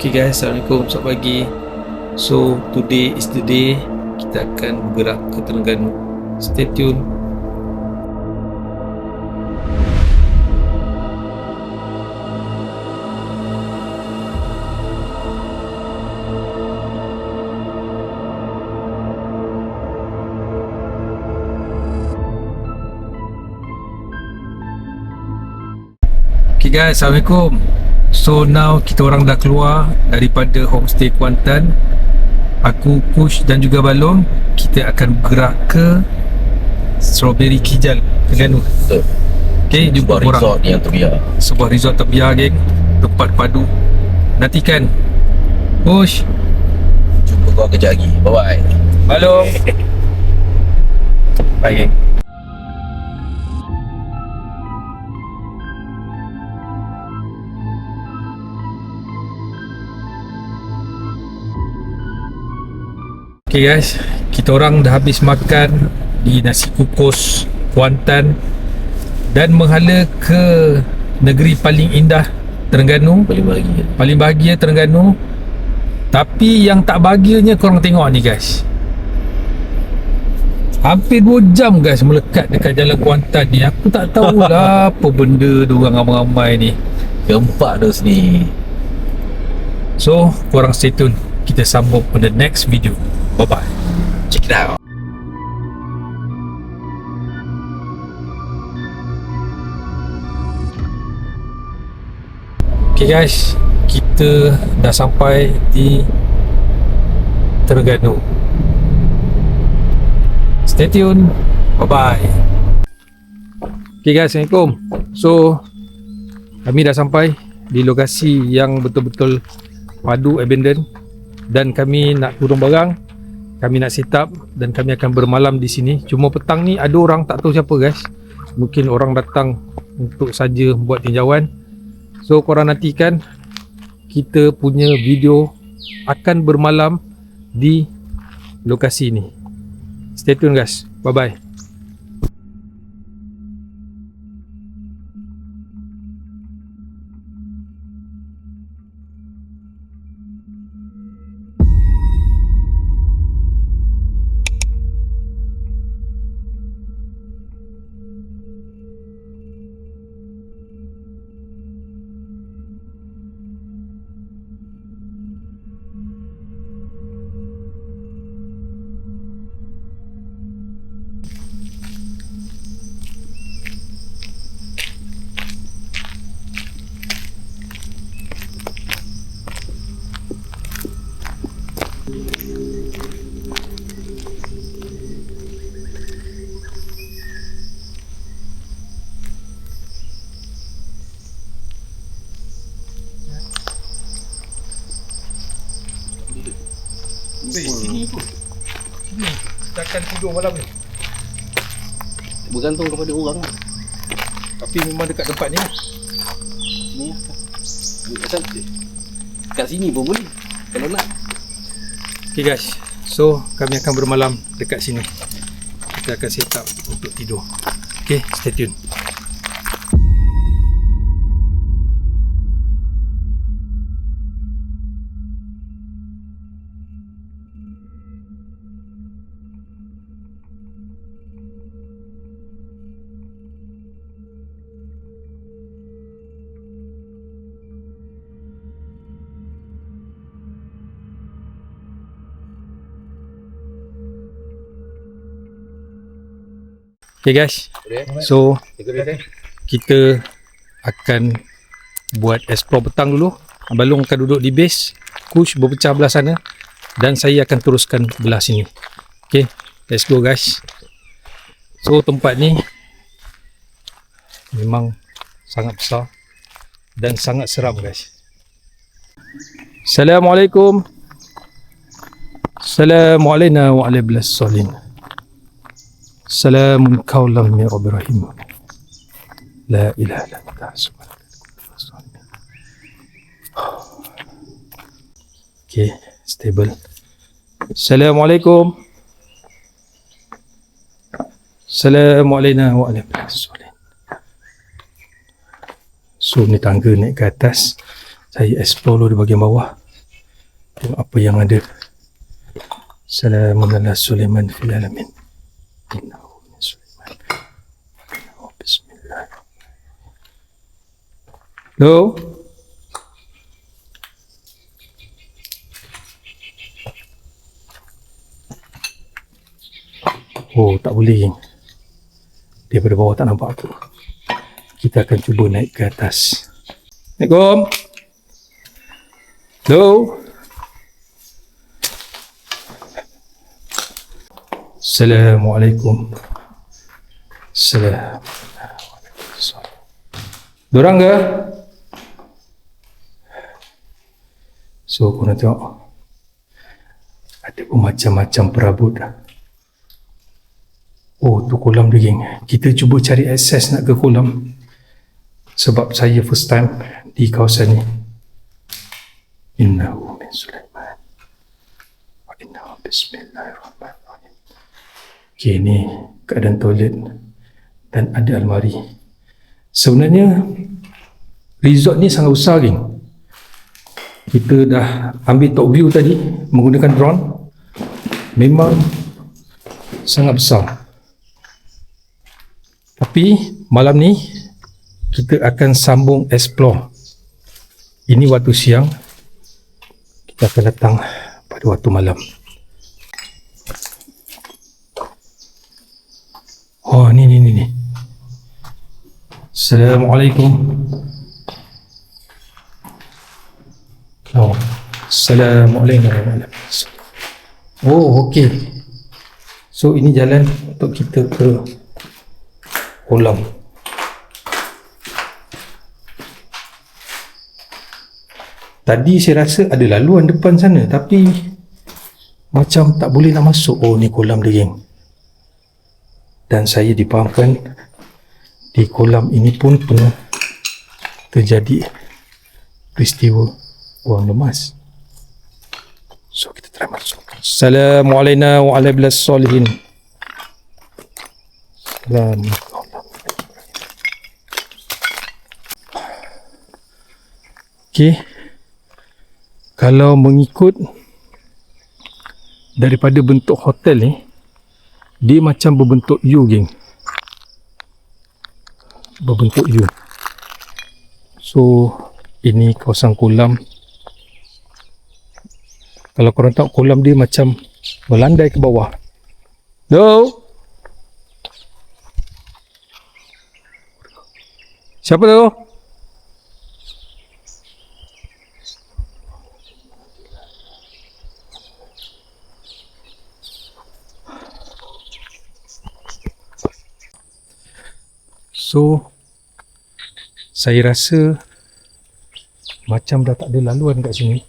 Okay guys, Assalamualaikum, selamat pagi. So today is the day kita akan bergerak ke Terengganu. Stay tune. Okay guys, Assalamualaikum. So now kita orang dah keluar daripada homestay Kuantan. Aku, Kush dan juga Balong, kita akan bergerak ke Strawberry Kijal, Terengganu. Betul. Okay, jumpa Sebuah korang. resort yang terbiar. Sebuah resort terbiar, geng. Tempat padu. Nantikan. Kush, Jumpa kau kejap lagi. Bye bye. Balong. Bye geng. Okay guys, kita orang dah habis makan di nasi kukus Kuantan dan menghala ke negeri paling indah Terengganu, paling bahagia Terengganu. Tapi yang tak bahagianya korang tengok ni guys, hampir 2 jam guys melekat dekat jalan Kuantan ni. Aku tak tahulah apa benda diorang ramai-ramai ni. Gempak dah sini. So korang stay tune, kita sambung pada next video. Bye bye. Check it out. Okay guys, kita dah sampai di Terengganu. Stay tune. Bye bye. Okay guys, Assalamualaikum. So kami dah sampai di lokasi yang betul-betul padu, abandon, dan kami nak turun barang, kami nak set up dan kami akan bermalam di sini. Cuma petang ni ada orang tak tahu siapa guys. Mungkin orang datang untuk saja buat tinjauan. So korang nantikan kita punya video akan bermalam di lokasi ni. Stay tune guys. Bye bye. Sini pun. Sini. Kita akan tidur malam ni. Bergantung kepada orang lah. Tapi memang dekat tempat ni lah. Ni asal kat sini pun boleh kalau nak. Okay guys, so kami akan bermalam dekat sini. Kita akan set up untuk tidur. Okay, stay tune. Okay guys, so kita akan buat explore petang dulu. Balong akan duduk di base, Kush berpecah belah sana, dan saya akan teruskan belah sini. Okay, let's go guys. So tempat ni memang sangat besar dan sangat seram guys. Assalamualaikum. Assalamualaikum warahmatullahi wabarakatuh. Salamun qaulan min Rabbir Rahim. La ilaha illa anta subhanaka. Okay, stable. Assalamualaikum. Assalamualaikum warahmatullahi wabarakatuh. So ni tangga naik ke atas. Saya explore dulu di bahagian bawah. Tengok apa yang ada. Salamun ala Sulaiman fil alamin. Innahu min Sulaiman. Bismillah. Hello? Oh, tak boleh, geng. Daripada bawah tak nampak aku. Kita akan cuba naik ke atas. Assalamualaikum. Hello? Assalamualaikum. Assalamualaikum. Dorang ke? So, aku nak tengok. Ada macam-macam perabot. Oh, tu kolam dia, geng. Kita cuba cari akses nak ke kolam. Sebab saya first time di kawasan ni. Innahu min Sulaiman. Wa innahu bismillahirrahmanirrahim. Okay, ni keadaan toilet dan ada almari. Sebenarnya resort ni sangat besar, geng. Kita dah ambil top view tadi menggunakan drone. Memang sangat besar. Tapi malam ni kita akan sambung explore. Ini waktu siang. Kita akan datang pada waktu malam. Oh, ni. Assalamualaikum. Oh, Assalamualaikum. Oh, okey. So, ini jalan untuk kita ke kolam. Tadi saya rasa ada laluan depan sana, tapi macam tak boleh nak masuk. Oh, ni kolam dia, geng. Dan saya dipahamkan di kolam ini pun pernah terjadi peristiwa buang lemas. So, kita try masuk. Assalamualaikum warahmatullahi wabarakatuh. Okey. Kalau mengikut daripada bentuk hotel ni, dia macam berbentuk U, geng. Berbentuk U. So, ini kawasan kolam. Kalau korang tahu, kolam dia macam melandai ke bawah. No. Siapa tu? So, saya rasa macam dah tak ada laluan kat sini.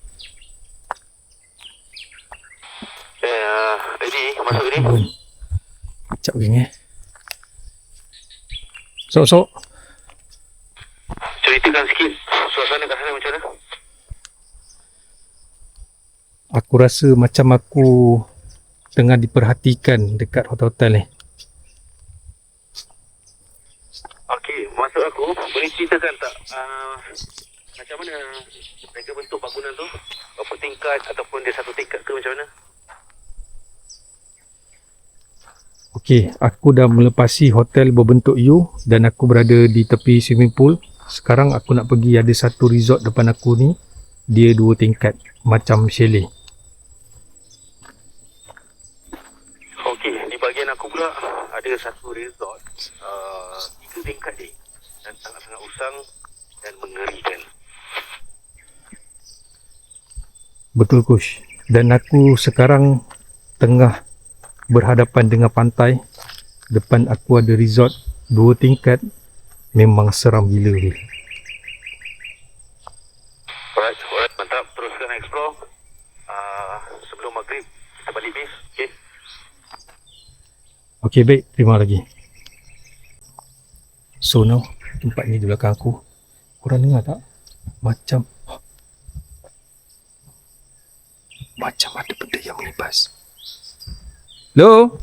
Ini masuk ni. Sekejap, geng. Sok. Ceritakan sikit suasana kat sana macam mana? Aku rasa macam aku tengah diperhatikan dekat hotel-hotel ni. Okey, maksud aku boleh ceritakan tak macam mana mereka bentuk bangunan tu? Berapa tingkat ataupun dia satu tingkat ke macam mana? Okey, aku dah melepasi hotel berbentuk U dan aku berada di tepi swimming pool. Sekarang aku nak pergi, ada satu resort depan aku ni. Dia 2 tingkat, macam chalet. Okey, di bahagian aku pula ada satu resort 3 tingkat ni dan sangat-sangat usang dan mengerikan. Betul, Kush. Dan aku sekarang tengah berhadapan dengan pantai. Depan aku ada resort 2 tingkat. Memang seram gila ni. Alright, mantap. Teruskan explore. Sebelum maghrib kita balik base. Okey. Okey, baik. Terima lagi. So now, tempat ni di belakang aku. Korang dengar tak? Macam ada benda yang melibas. Hello?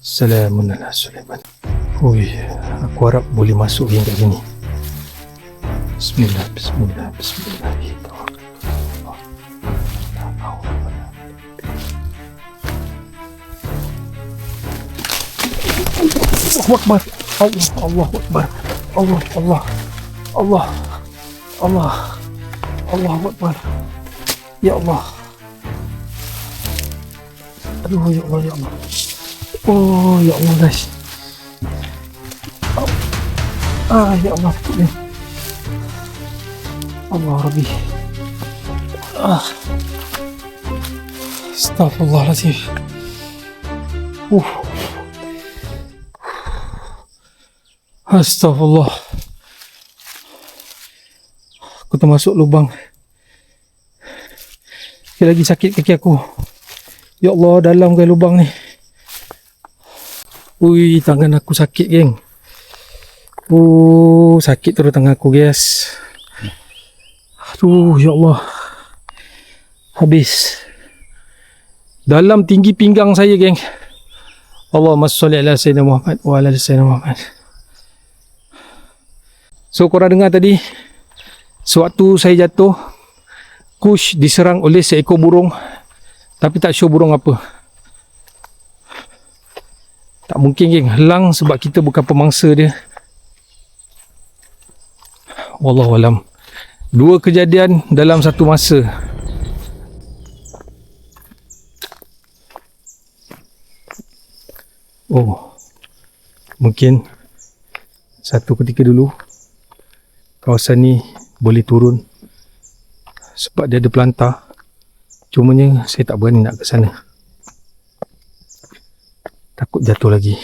Assalamualaikum warahmatullahi wabarakatuh. Ui, aku harap boleh masuk yang kat sini. Bismillah, bismillah, bismillah. Allahu Akbar. Allah Akbar. Allah, Allah. Allah. Allah. Allahu Akbar. Ya Allah. Aduh, ya Allah, ya Allah. Oh, ya Allah, guys. Ya Allah, betul ni. Allah Rabbi. Astaghfirullahaladzim. Astaghfirullah. Aku termasuk lubang. Sekali lagi sakit kaki aku. Ya Allah, dalam ke lubang ni. Ui, tangan aku sakit, geng. Sakit terus tangan aku, guys. Aduh, ya Allah. Habis. Dalam tinggi pinggang saya, geng. Allahumma sholli ala sayyidina Muhammad wa ala sayyidina Muhammad. So, korang dengar tadi, sewaktu saya jatuh, Kush diserang oleh seekor burung, tapi tak sure burung apa. Tak mungkin, geng, helang sebab kita bukan pemangsa dia. Wallahualam. 2 kejadian dalam satu masa. Mungkin satu ketika dulu kawasan ni boleh turun sebab dia ada pelantar. Cumanya saya tak berani nak ke sana. Takut jatuh lagi.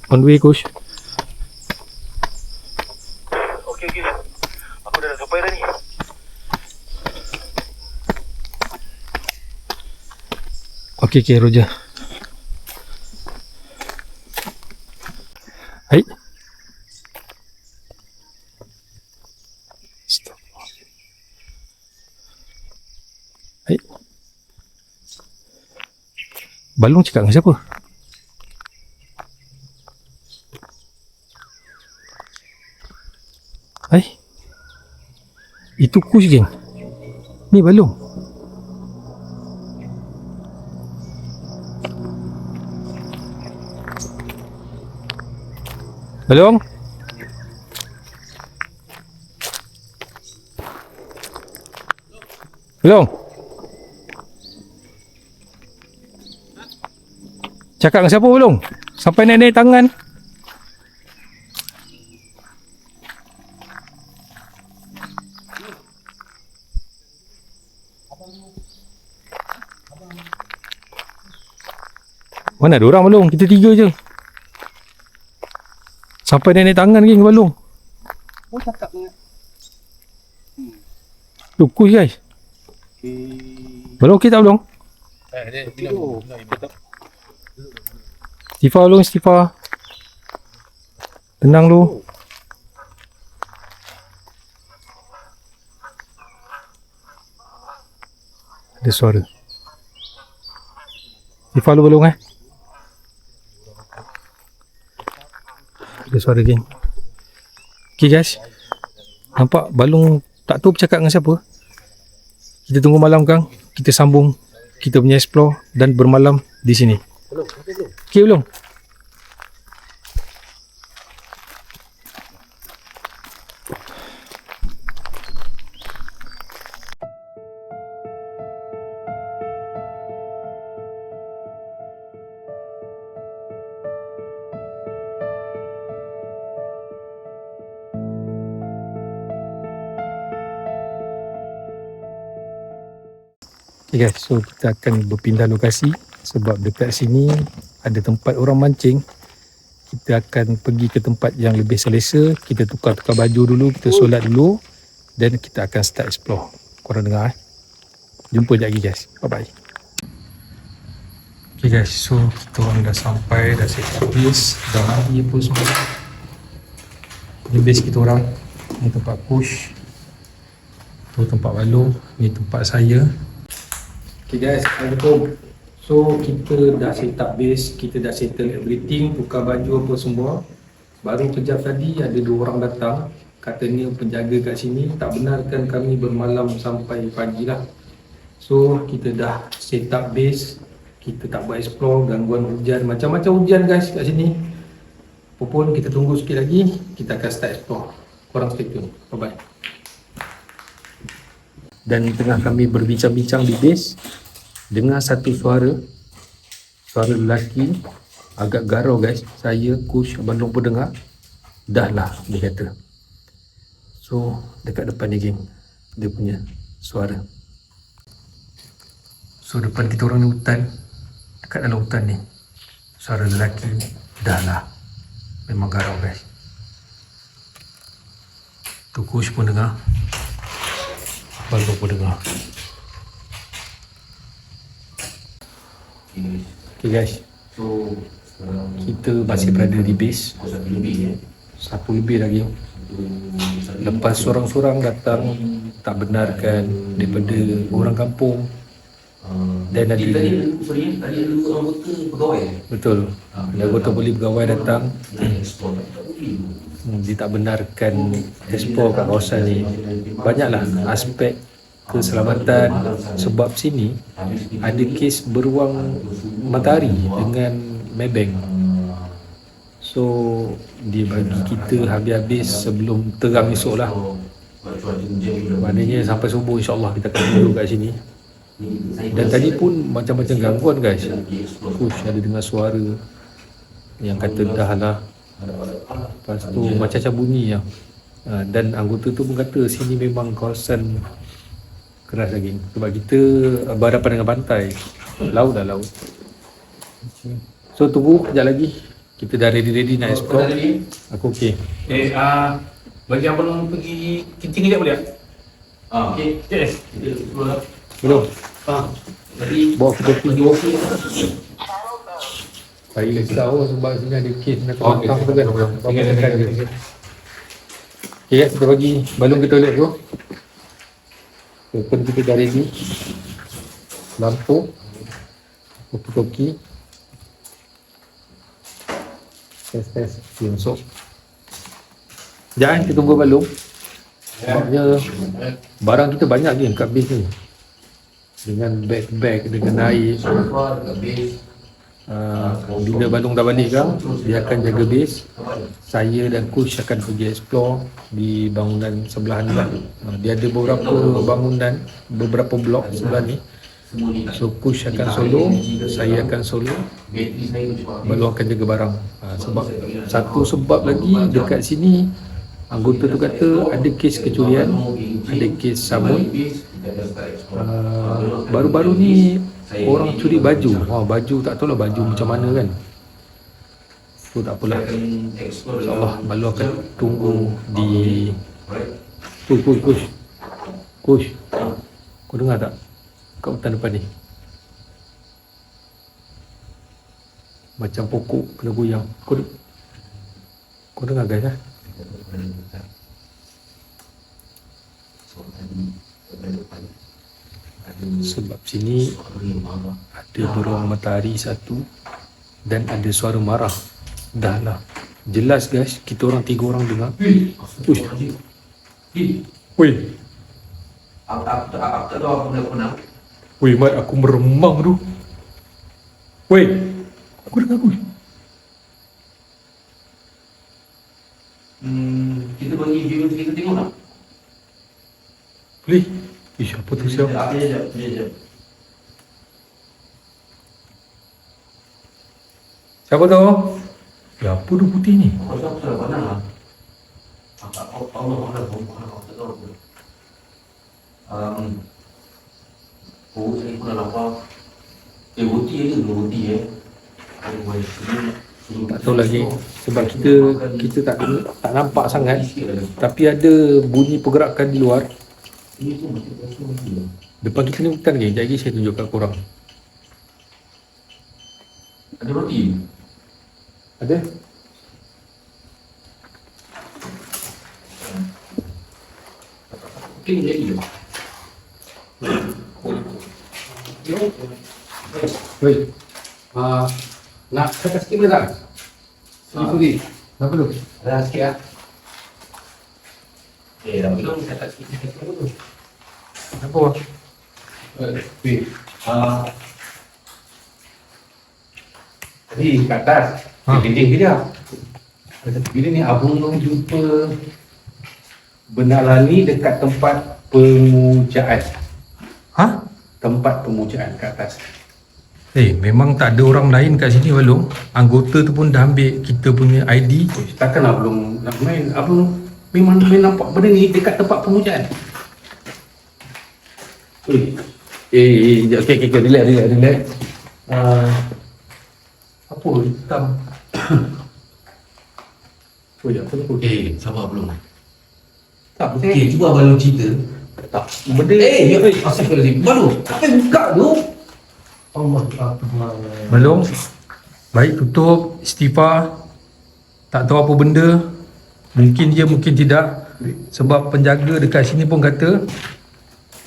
On the way, Coach. Okey. Aku dah sampai dah ni. Okey, Roger. Hai. Stop. Hai. Balung cakap dengan siapa? Hai. Itu Kush, geng. Ni balung. Balung? Balung? Cakap dengan siapa, Balung? Sampai naik-naik tangan. Mana ada orang, Balung? Kita 3 je. Sampai naik tangan, geng, balung. Oh, cakap dengan Kush, guys. Balung okey tak, Balung? dia bilang Istighfar, Balung, istighfar. Tenang lu. Ada suara. Istighfar lu, Balung, Ada suara, geng. Okay, guys. Nampak balung tak tahu bercakap dengan siapa. Kita tunggu malam, Kang. Kita sambung kita punya explore dan bermalam di sini. Okay, belum? Okay, guys, so kita akan berpindah lokasi sebab dekat sini ada tempat orang mancing. Kita akan pergi ke tempat yang lebih selesa. Kita tukar-tukar baju dulu, kita solat dulu dan kita akan start explore. Korang dengar, Jumpa sekejap lagi, guys. Bye-bye. Okay, guys, so kita orang dah sampai, dah set up base, dah mandi apa semua. Ini base kita orang. Ini tempat push. Tu tempat balung. Ini tempat saya. Okay, guys, Assalamualaikum. So kita dah set up base, kita dah settle everything, tukar baju apa semua. Baru kejap tadi ada 2 orang datang, katanya penjaga kat sini tak benarkan kami bermalam sampai pagi lah. So kita dah set up base, kita tak buat explore, gangguan hujan, macam-macam hujan guys kat sini. Apapun kita tunggu sikit lagi, kita akan start explore. Korang stay tune, bye bye. Dan tengah kami berbincang-bincang di base, dengar satu suara lelaki agak garau guys. Saya, Kush, Abang Long pun dengar. Dah lah dia kata. So dekat depan ni geng, dia punya suara. So depan kita orang ni hutan, dekat dalam hutan ni suara lelaki. Dah lah, memang garau guys. Tu Kush pun dengar, Abang Long pun dengar. Okay guys, So kita masih berada di base. 1 lebih lagi. Lepas sorang-sorang datang tak benarkan daripada orang kampung. Dan ada tadi ada anggota pegawai. betul, ada anggota polis pegawai datang. Dia tak benarkan explore kat kawasan ni. Banyaklah aspek keselamatan, sebab sini ada kes beruang matahari dengan maybank. So dia bagi kita habis-habis sebelum terang esok lah. Maknanya sampai subuh insyaAllah kita akan duduk kat sini. Dan tadi pun macam-macam gangguan guys. Push ada dengar suara yang kata dah lah. Lepas tu macam-macam bunyi lah. Dan anggota tu pun kata sini memang kawasan keras lagi. Sebab kita berhadapan dengan pantai. Laut dah laut. So tunggu sekejap lagi. Kita dah ready nak explore. Aku okey. Bagi Abang Long pergi kencing kejap boleh tak? Okey. Yes. Belum? Jadi Bawa ke kopi. pergi okey. Saya risau sebab sini ada kes nak tangkap tu kan. Okay, kita bagi balon ke toilet tu. Open kita dah ready. Lampu. Kopi-kopi. Test. Okay, masuk. Jangan kita tunggu balon. Sebabnya barang kita banyak ni kat base ni. Dengan bag-bag, dengan air. Bila Balong dah balik kan, dia akan jaga base. Saya dan Kush akan pergi explore di bangunan sebelah ni lah. Dia ada beberapa bangunan, beberapa blok sebelah ni. So Kush akan solo, saya akan solo, Balong akan jaga barang. Sebab satu sebab lagi dekat sini anggota tu kata ada kes kecurian, ada kes sabun. Baru-baru ni orang curi baju. Baju tak tahu lah baju macam mana kan. So tak apalah. InsyaAllah Balong akan tunggu di Kush. Kau dengar tak? Kat hutan depan ni macam pokok kena goyang. Kau dengar guys lah. Sebab sini ada beruang matahari satu dan ada suara marah. Dah lah jelas guys, kita orang 3 orang dengar. Uish. Woi. Aku tak tahu apa nak. Woi Mat, aku meremang tu. Woi, aku dengar aku. Kita bagi view kita tengok tak? Boleh? Ish, apa tu siap? Sekejap. Siapa tu? Ya, apa tu putih ni? Aku sudah pandang lah. Allah. Saya pernah nampak. Boti je. Tak tahu lagi sebab kita tak nampak sangat, tapi ada bunyi pergerakan di luar. Depan kita ni hutan ke? Sekejap lagi saya tunjuk kat korang. Ada roti? Ada? Okey, jadi. Woi. Nak cakap sikit boleh tak? Sorry. Kenapa tu? Ada sikit lah. Dah belum cakap sikit. Kenapa? Weh. Tadi kat atas. Dinding kejap. Bila ni abang tu jumpa benda lani dekat tempat pemujaan. Ha? Tempat pemujaan kat atas. Memang tak ada orang lain kat sini Walong. Anggota tu pun dah ambil kita punya ID. Takkanlah belum nak main. Abang memang nampak benda ni dekat tempat pemujaan. Okay, relax. Apa hitam? Apa tu? Sabar belum. Tak, Okey, cuba abang Long cerita. tak. Benda Astagfirullahaladzim. Baru, apa yang buka tu? Allah Akbar. Belum. Baik, tutup. Istighfar. Tak tahu apa benda. Mungkin dia, mungkin tidak. Sebab penjaga dekat sini pun kata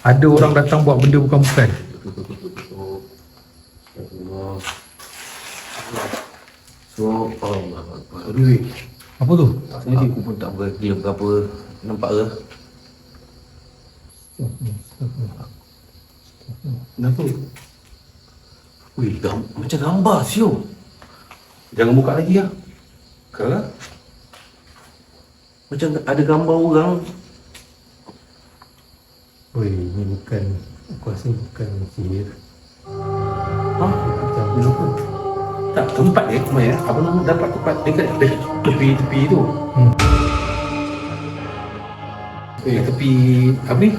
ada orang datang buat benda bukan-bukan. So, Allah Akbar. Aduh, Apa tu? aku pun tak berdia berapa. Nampak ke? Kenapa? Wih, macam gambar siu. Jangan buka lagi lah. Kalau macam ada gambar orang. Oi, ini bukan, aku rasa bukan sihir. Kenapa? Tak, tempat dia kemarin abang dapat tempat dekat tepi tu. Tepi apa ni?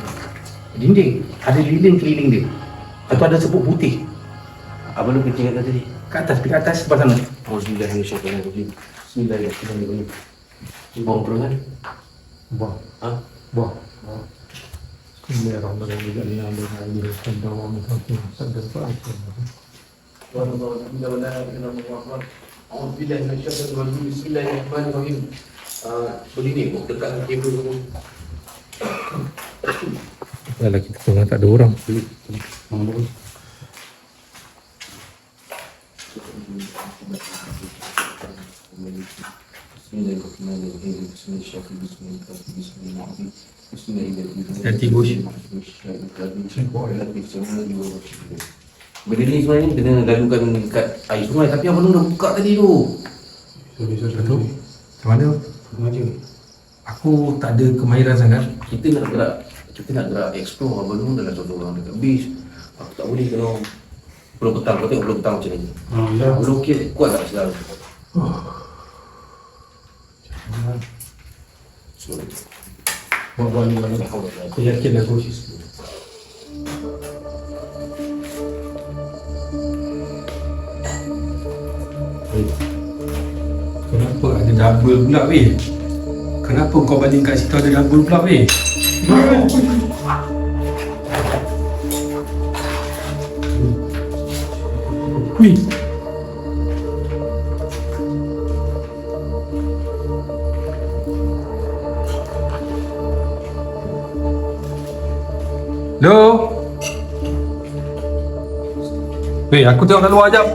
Dinding. Ada lilin keliling dia. Atau ada sebut putih. Abang Long kencing kat tadi. Kat atas sebelah sana. Bismillahirrahmanirrahim. Bismillahirrahmanirrahim. Buang perut kan? Buang. Ha? Buang. Bismillahirrahmanirrahim. Berdiri ni, dekat kabel tu. Kalau kita tengah tak ada orang. Bismillahirrahmanirrahim. Bismillahirrahmanirrahim. Nanti Gus. Benda ni sebenarnya kena lalukan kat air sungai, tapi abang Long dah buka tadi tu. Betul? Macam mana? Sengaja. Aku tak ada kemahiran sangat. Kita nak gerak explore. Abang Long dalam satu orang dekat base. Aku tak boleh kalau belum petang. Kau tengok belum petang macam ni. Ya. Abang Long okey, kuat tak sekarang? Buat ni mana? Aku yakin aku. Kenapa ada double pula weh? Kenapa kau balik kat situ ada double pula weh? Wih. Hello. Weh, aku tengok kat luar jap.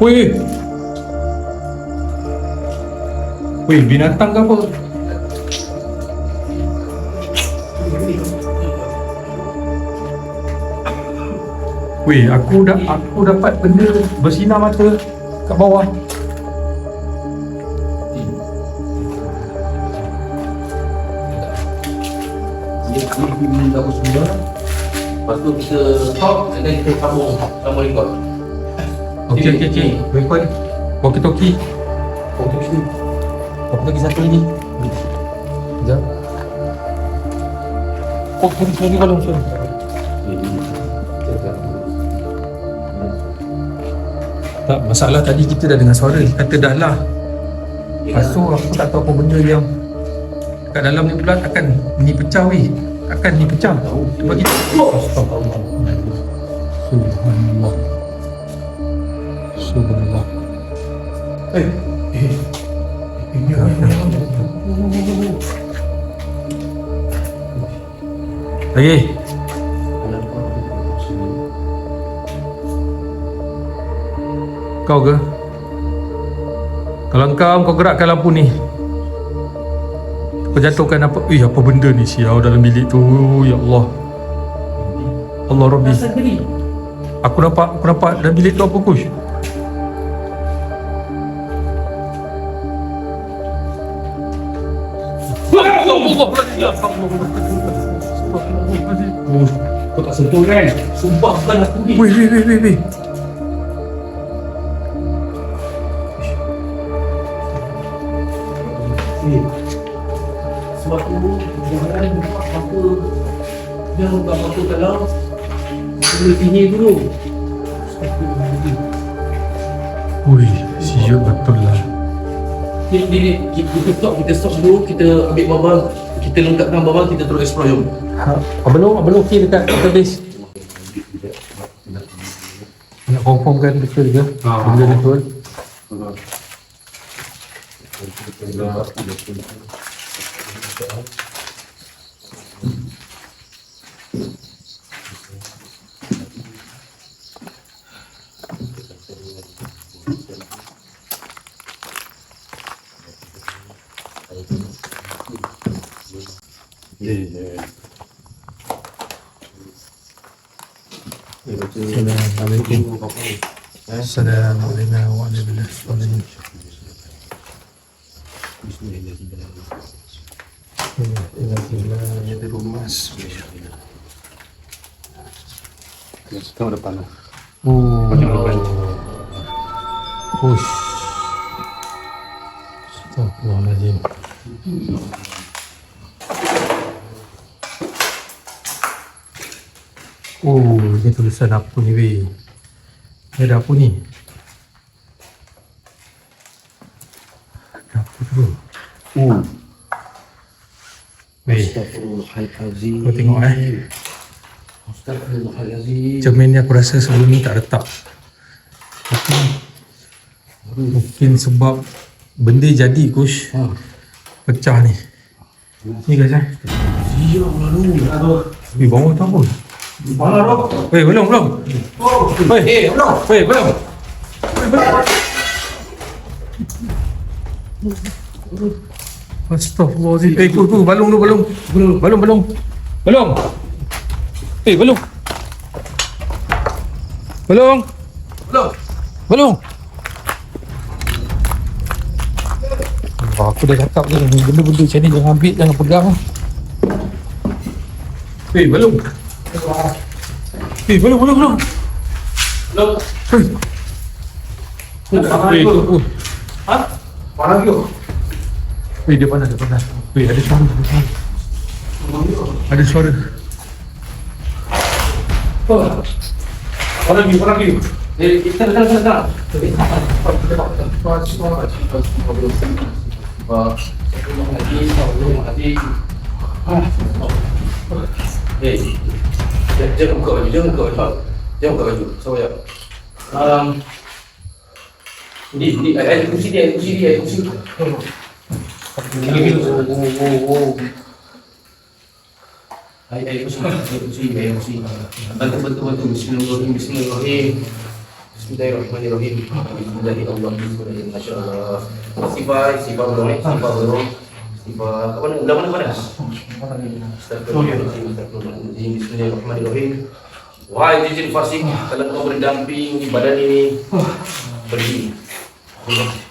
Weh. Weh, binatang ke apa? Weh, aku dapat benda bersinar mata kat bawah. Dia gabung semua. Lepas tu kita stop dan then kita sambung record. Okey. Record. Walkie-talkie. Walkie-talkie satu lagi. Sekejap. Oh, sorry kalau sorry. Tak, masalah tadi kita dah dengar suara. Dia kata dah lah. Lepas tu aku tak tahu apa benda yang kat dalam ni pula takkan ni pecah weh. Takkan ni pecah. Cuba kita. Astagfirullah. Subhanallah. Subhanallah. Lagi. Kau ke? Kalau kau gerakkan lampu ni, kau jatuhkan apa? Apa benda ni sial dalam bilik tu? Ya Allah. Allah Rabbi. Aku nampak dalam bilik tu apa, Kush? Kau tak sentuh kan? Sumpah bukan aku ni. Weh. Sebab tu jangan buka apa-apa. Jangan buka apa-apa kalau boleh tinggi dulu. Wih, siap betul lah. Kita stop dulu, kita ambil babang, kita lengkapkan babang, kita terus explore jom. Abang okey dekat database. Nak confirmkan betul ke? Benda betul. Assalamualaikum. Assalamualaikum warahmatullahi wabarakatuh. Setengah depan lah. Push. Astagfirullahaladzim. Ini tulisan apa ni weh? Ni ada apa ni? Ada apa tu? Weh, Astagfirullahaladzim. kau tengok Astagfirullahaladzim. cermin ni aku rasa sebelum ni tak letak. Mungkin sebab benda jadi Kush, pecah ni. Ni guys Siap lalu. Weh, bawah tu apa? Mana Rob? Weh, belum. Weh, Rob. Weh, belum. Astaghfirullahaladzim. Tu, balung tu, balung. Belum. Belum. Aku dah cakap je, benda-benda macam ni jangan ambil, jangan pegang. Belum. Belum. Mana lagi? Dia panas. Ada suara. Mana lagi? Kita dah. Jangan buka baju. Sabar ya. Ni, ada kursi dia. Ayo, kursi. Bantu. Bismillahirrahmanirrahim. Bismillahirrahmanirrahim. Masya-Allah. Sifat belum. Mana? Astagfirullahaladzim. Bismillahirrahmanirrahim. Wahai jin fasik, kalau kau berdamping di badan ini, pergi.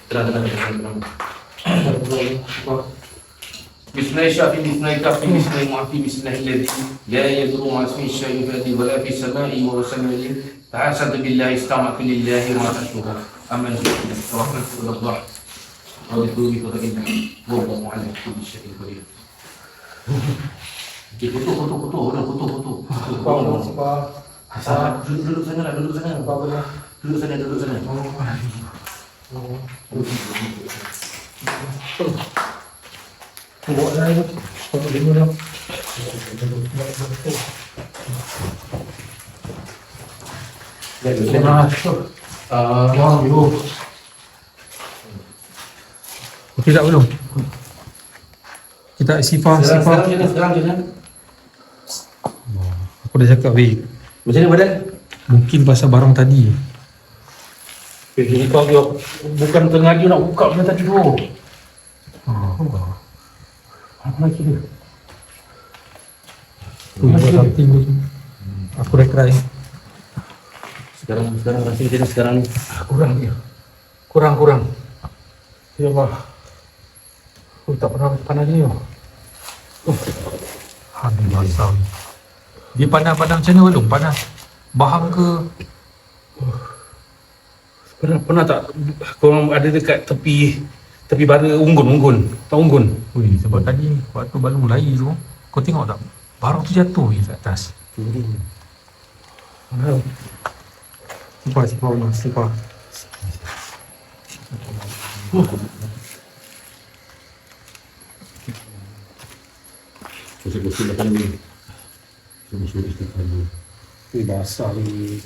Tenang. Bismillahirrahmanirrahim. Bismillahirrahmanirrahim. Bismillahirrahmanirrahim. La yadurru ma ismihi syai'un fil ardi wa la fis sama'i wa huwa as-sami'ul 'alim. Ta'assatu billahi istama'tu lillahi wa tashkuruhu. Aman rahmatullah. Wa bihi fatakinna. Wa huwa 'ala kulli syai'in qadir. Foto. Duduk sana. Duduk sana. Bawa dah itu. Foto dulu dah. Okey tak belum? Kita sifar. Sekarang jalan. Aku dah cakap weh, Macam mana badan? mungkin pasal barang tadi. Ini kau dia bukan tengah dia nak buka benda tadi tu. Apa lagi dia? Something tu. Aku dah try. Sekarang rasa macam mana sekarang ni? Kurang dia. Kurang. Ya Allah. Aku tak pernah panas ni. Habis basah. Dia panas macam mana Walung? Panas bahang ke? Pernah tak korang ada dekat tepi bara unggun? Tahu unggun? Weh, sebab tadi waktu balung lari tu, kau tengok tak? Barang tu jatuh kat atas. Sipar. Bersih makan ni. Bersih istighfar ni. Weh, basah ni.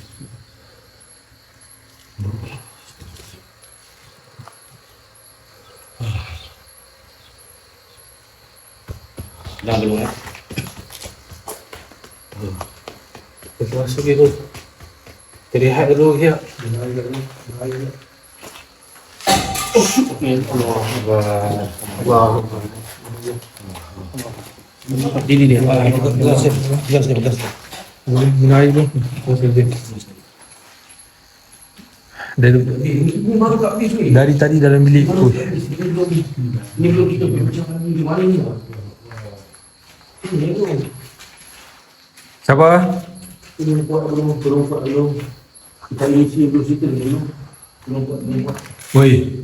Dah belum Kita masuk dulu. Kita rehat dulu ya. Allah. Dini dia. Belas. Boleh guna air tu. Dari tadi dalam bilik tu. Ni belum kita macam ni mana ni? Ini tu. Siapa? Belum buat belum. Kita isi belum situ dulu. Belum buat. Woi.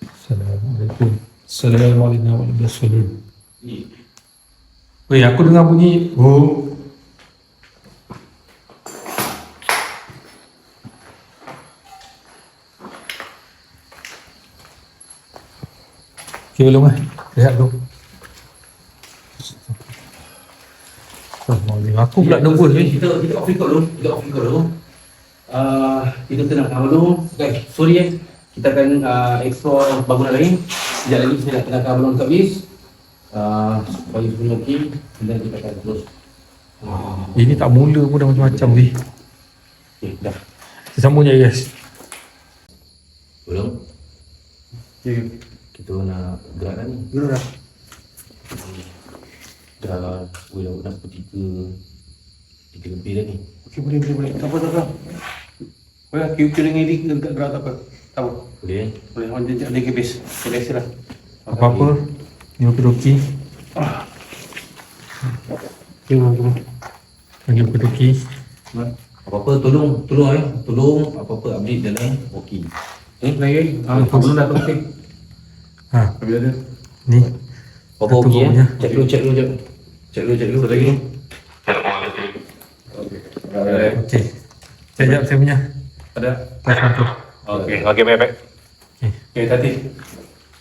Assalamualaikum. Assalamualaikum warahmatullahi wabarakatuh. Woi, aku dengar bunyi. Oh. Okay, belum Lihat tu. Aku pula nervous ni. Kita off record dulu. Kita tenang dulu. Guys, sorry kita akan explore bangunan lain. Sekejap lagi saya nak tenangkan balon kat bis. Supaya semua okey, dan kita akan terus. Ini tak mula pun dah macam-macam weh. Okey, dah. Kita sambung je guys. Belum? Kita nak gerak dah ni. Gerak. Dah boleh nak pukul 3 lebih dah ni. Okey, boleh. Tak apa. Boleh kita dengan ini dekat gerak tak apa. Tak apa. Boleh? Boleh on jejak dia ke base. Kita biasalah. Apa-apa. Ni okey-okey. Lagi okey-okey. Apa-apa tolong apa-apa update dan lain okey. Lagi. Belum dah okey. Ha, Habis ada. ni. Apa Satu okey punya. Cek dulu jap. Cek dulu lagi. Okey. Sekejap saya punya. Ada. Tes satu. Okey, baik. Okey, tadi.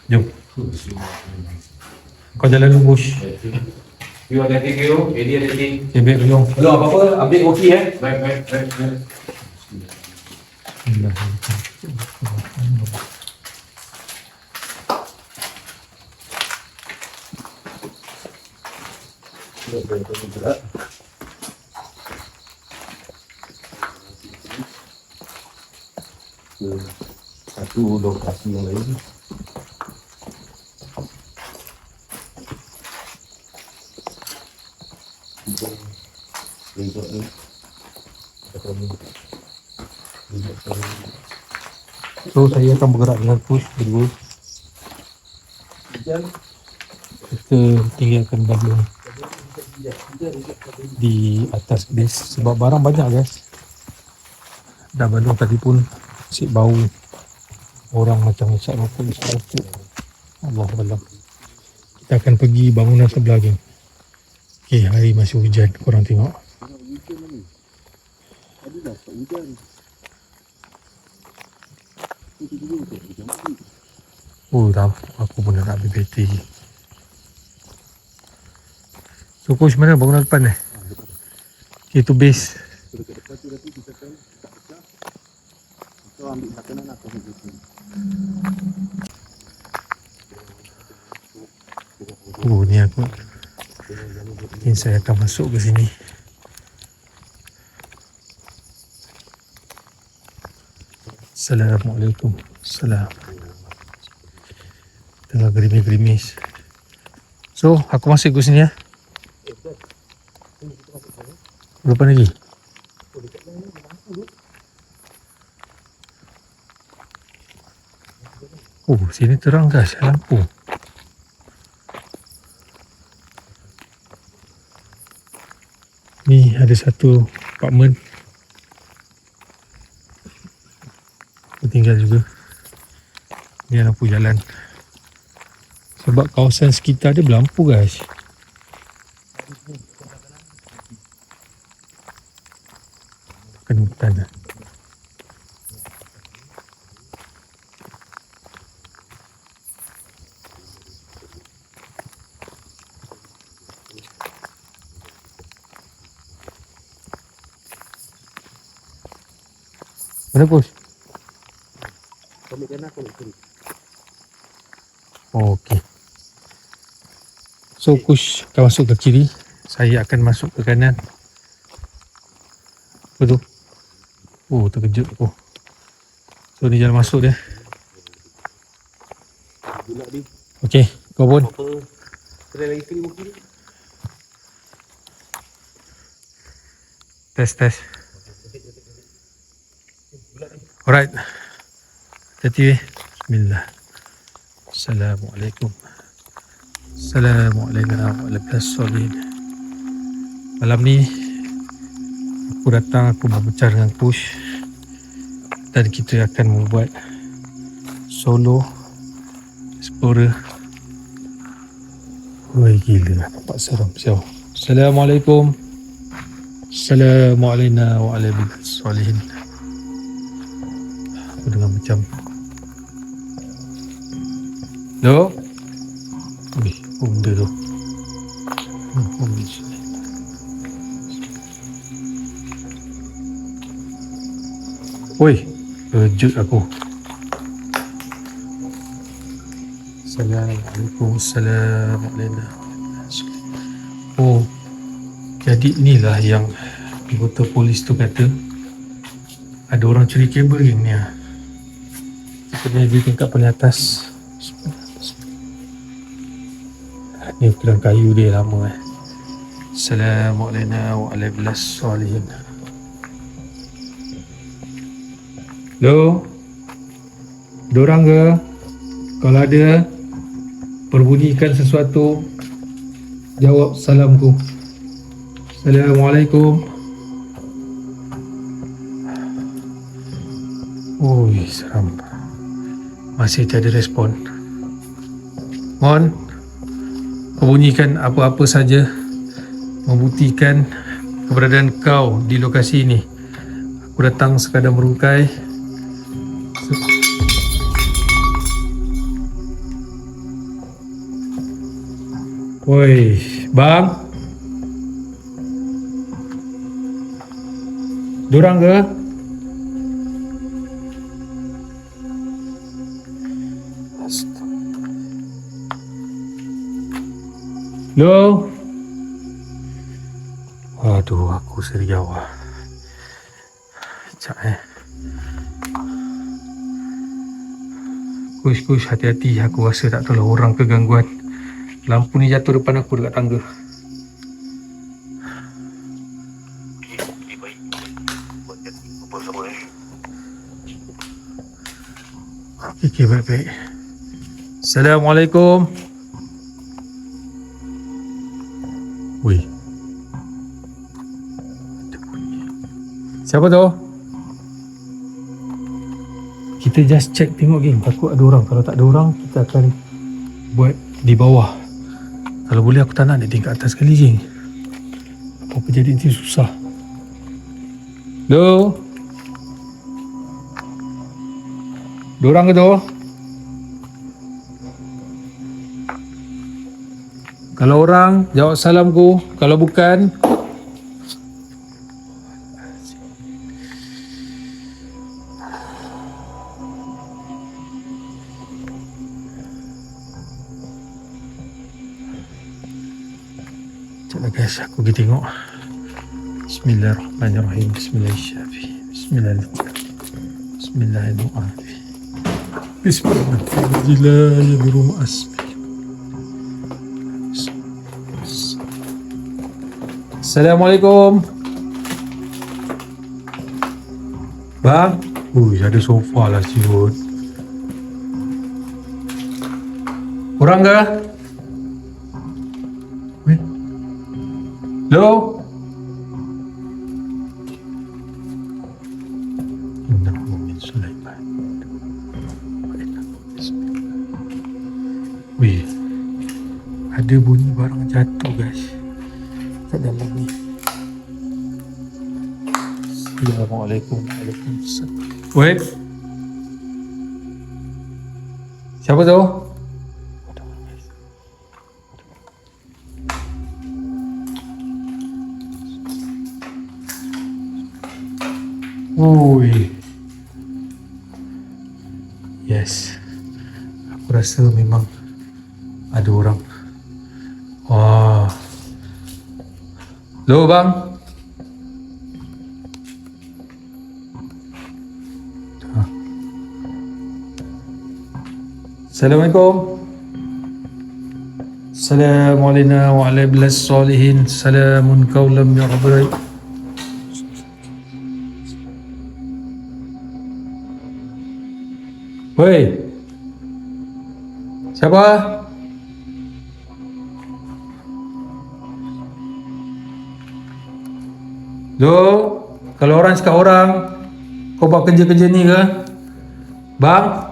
Jom. Kau jalan dulu Bush. You ada TKO, Eddie ada T. Okay, baik belum. Belum apa-apa update okey Baik. Satu lokasi yang lain. So saya akan bergerak dengan push berdua. Kita tinggalkan balon di atas base sebab barang banyak guys. Dah balon tadi pun asyik bau. Orang macam isap rokok. Allah Allah. Kita akan pergi bangunan sebelah je. Okay, hari masih hujan. Korang tengok. Oh, dah. Aku pun dah nak ambil bateri. So, coach mana bangunan depan ni? Okay, tu base. Oh, ni aku. Mungkin saya akan masuk ke sini. Assalamualaikum. Salam. Tengah gerimis-gerimis. So, aku masuk ke sini ya. Berapa lagi? Oh, sini terang guys, lampu. Ni ada satu apartment. Aku tinggal juga. Ni lampu jalan. Sebab kawasan sekitar dia berlampu guys. Kena hutan lah. Mana bos? Oh, okey. So Kush akan masuk ke kiri, saya akan masuk ke kanan. Apa tu? Oh, terkejut aku. So ni jalan masuk dia. Okey, kau pun. Test. Alright. Hati-hati. Bismillah. Assalamualaikum. Assalamualaikum warahmatullahi wabarakatuh. Malam ni aku datang, aku berbicara dengan Kush dan kita akan membuat solo explorer. Woi gila, nampak seram siapa. Assalamualaikum. Assalamualaikum warahmatullahi wabarakatuh. Aku dengar macam Hello? Wih, benda tu. Woi, kejut aku. Assalamualaikum. Oh, jadi inilah yang anggota polis tu kata ada orang curi kabel geng ni. Sebenarnya di tingkat paling atas. Ni ukiran kayu dia lama Assalamualaikum warahmatullahi wabarakatuh. Hello? Dorang ke? Kalau ada, perbunyikan sesuatu, jawab salamku. Assalamualaikum. Ui, seram. Masih tiada respon. Mohon bunyikan apa-apa saja membuktikan keberadaan kau di lokasi ini. Aku datang sekadar merungkai. Woi, bang. Dorang ke? Hello? Aduh, aku seriau lah. Sekejap Kush, hati-hati. Aku rasa tak tahu orang ke gangguan. Lampu ni jatuh depan aku dekat tangga. Okey, baik-baik. Assalamualaikum. Wih. Siapa tu? Kita just check tengok geng. Takut ada orang. Kalau tak ada orang, kita akan buat di bawah. Kalau boleh aku tak nak naik tingkat atas sekali geng. Apa-apa jadi nanti susah. Hello? Dorang ke tu? Kalau orang, jawab salamku. Kalau bukan, Sekejap guys, aku pergi tengok. Bismillahirrahmanirrahim. Bismillahirrahmanirrahim. Bismillahirrahmanirrahim. Bismillahirrahmanirrahim. Assalamualaikum. Bang, ada sofa lah siut. Orang ke? Weh. Hello? Innahu min Sulaiman. Weh, ada bunyi barang jatuh guys kat dalam ni. Assalamualaikum. Waalaikumsalam. Weh, siapa tu? Ui. Yes. Aku rasa memang ada orang. Wah. Hello bang. Assalamualaikum. Assalamualaikum warahmatullahi wabarakatuh. Salamun qaulam min rabbir rahim. Woi. Siapa? Lo, kalau orang cakap orang, kau buat kerja-kerja ni ke? Bang?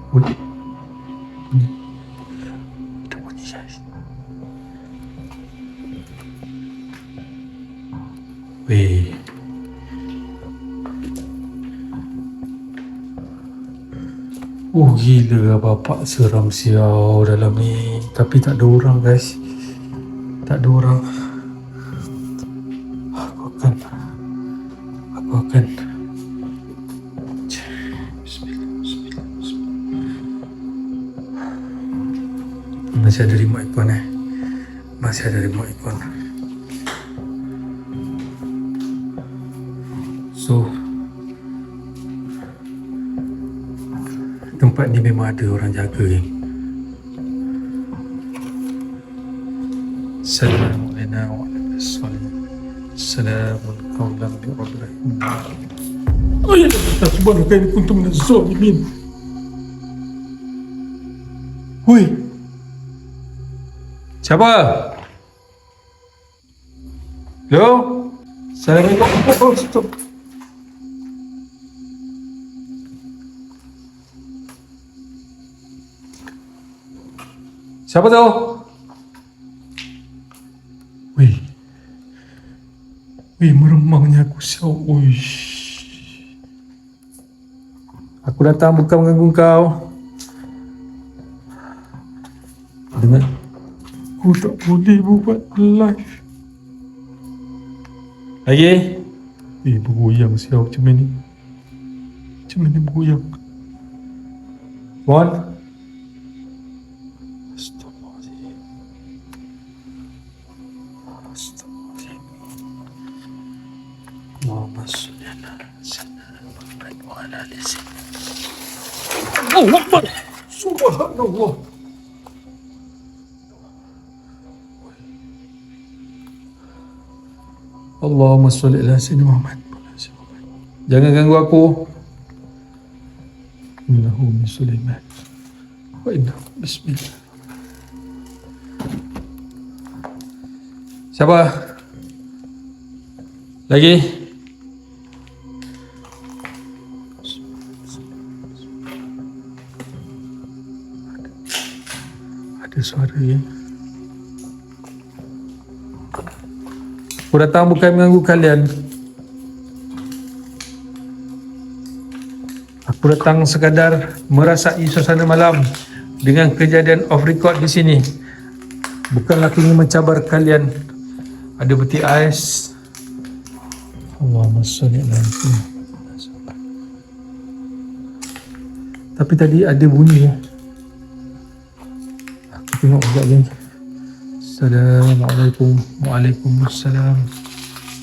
Bunyi. Itu bunyi guys. Weh. Gila bapak seram siau dalam ni. Tapi tak ada orang guys. Tak ada orang. Aku akan masih ada remote aircon Masih ada remote aircon. So tempat ni memang ada orang jaga ni. Assalamualaikum. Assalamun qaulan min rabbir rahim. Ya Allah, subhanaka inni kuntu minaz zalimin. Hui. Siapa? Hello? Assalamualaikum. Oh, stop. Siapa tu? Wih, meremangnya aku siau. Uish. Aku datang bukan mengganggu kau. Dengar, aku tak boleh buat live. Lagi? Bergoyang siau macam ni. Macam ni bergoyang. One. Allahu Akbar. Subhanallah. Allahumma sholli ala sayyidina Muhammad. Jangan ganggu aku. Innahu min Sulaiman. Wa innahu bismillah. Siapa? Lagi? Ada suara ya. Aku datang bukan mengganggu kalian. Aku datang sekadar merasai suasana malam dengan kejadian off record di sini. Bukanlah aku ingin mencabar kalian. Ada peti ais. Allahumma sholli ala Tapi tadi ada bunyi. Aku tengok sekejap geng. Assalamualaikum. Waalaikumsalam.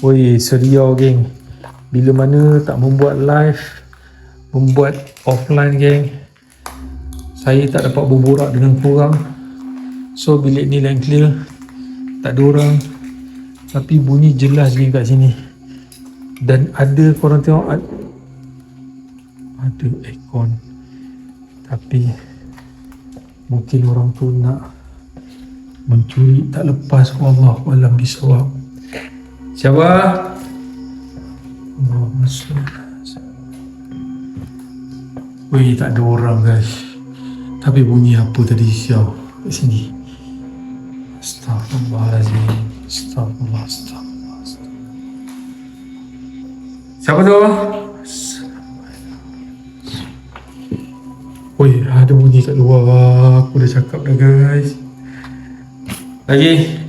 Oi, seriau geng. Bila mana tak membuat live, membuat offline geng, saya tak dapat berborak dengan korang. So bilik ni lain clear, tak ada orang, tapi bunyi jelas geng kat sini. Dan ada, korang tengok, ada aircon, tapi mungkin orang tu nak mencuri, tak lepas. Wallahualam bisawab. Siapa? Allahumma salli. Weh, tak ada orang guys, tapi bunyi apa tadi siau kat sini. Astaghfirullahaladzim. Astaghfirullah. Siapa tu? Woi, ada bunyi kat luar. Aku dah cakap dah guys. Lagi.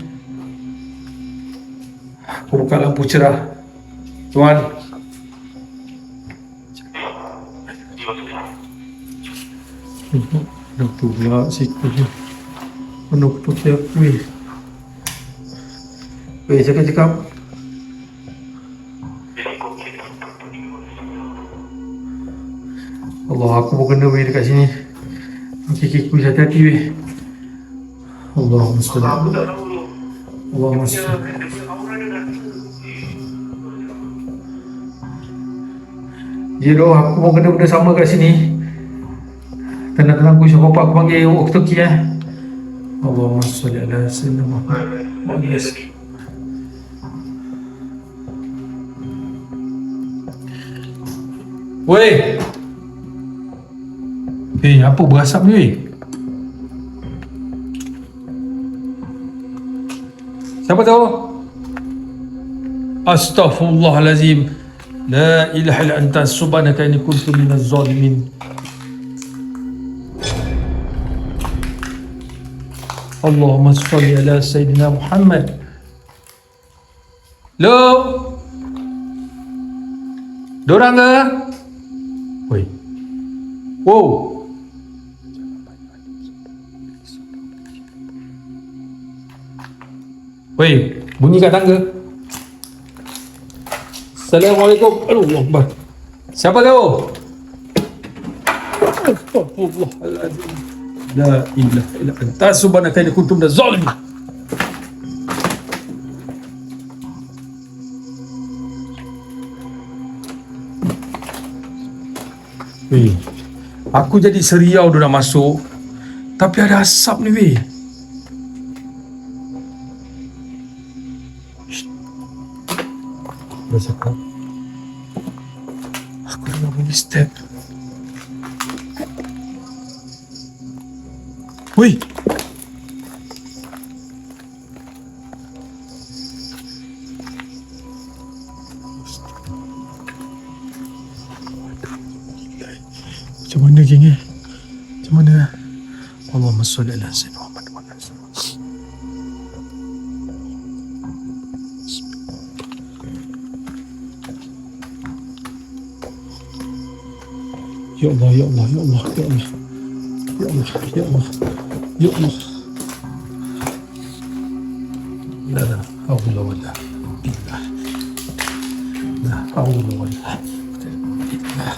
Aku buka lampu cerah. Tuan. Dah tu pula siku je. Mana aku pakai aku ni? Weh, cakap. Allah, aku pun kena weh dekat sini. Okey, kuis hati-hati weh. Allahumma salli. Allahumma salli. Ya doh, aku pun kena benda sama kat sini. Tenang-tenang kuis apa aku panggil walkie-talkie Allahumma salli ala sayyidina Muhammad. Yes. Weh. Apa berasap ni weh? Siapa tu? Astaghfirullahalazim. La ilaha illa anta subhanaka inni kuntu minaz zalimin. Allahumma salli ala sayyidina Muhammad. Lo. Dorang ke? Woi. Wow. Weh, bunyi kat tangga. Assalamualaikum. Allah Akbar. Siapa tu? Astaghfirullahaladzim. La ilaha illa anta subhanaka inni kuntu minaz zalimin. Weh, aku jadi seriau dah nak masuk, tapi ada asap ni weh. Dah cakap, aku dengar bunyi step. Weh, macam mana geng macam mana? Allahumma salli ala sayyidina Muhammad. Ya Allah, ya Allah, ya Allah, ya Allah, ya Allah, ya Allah, ya Allah. La hawla wala billah. La hawla wala billah.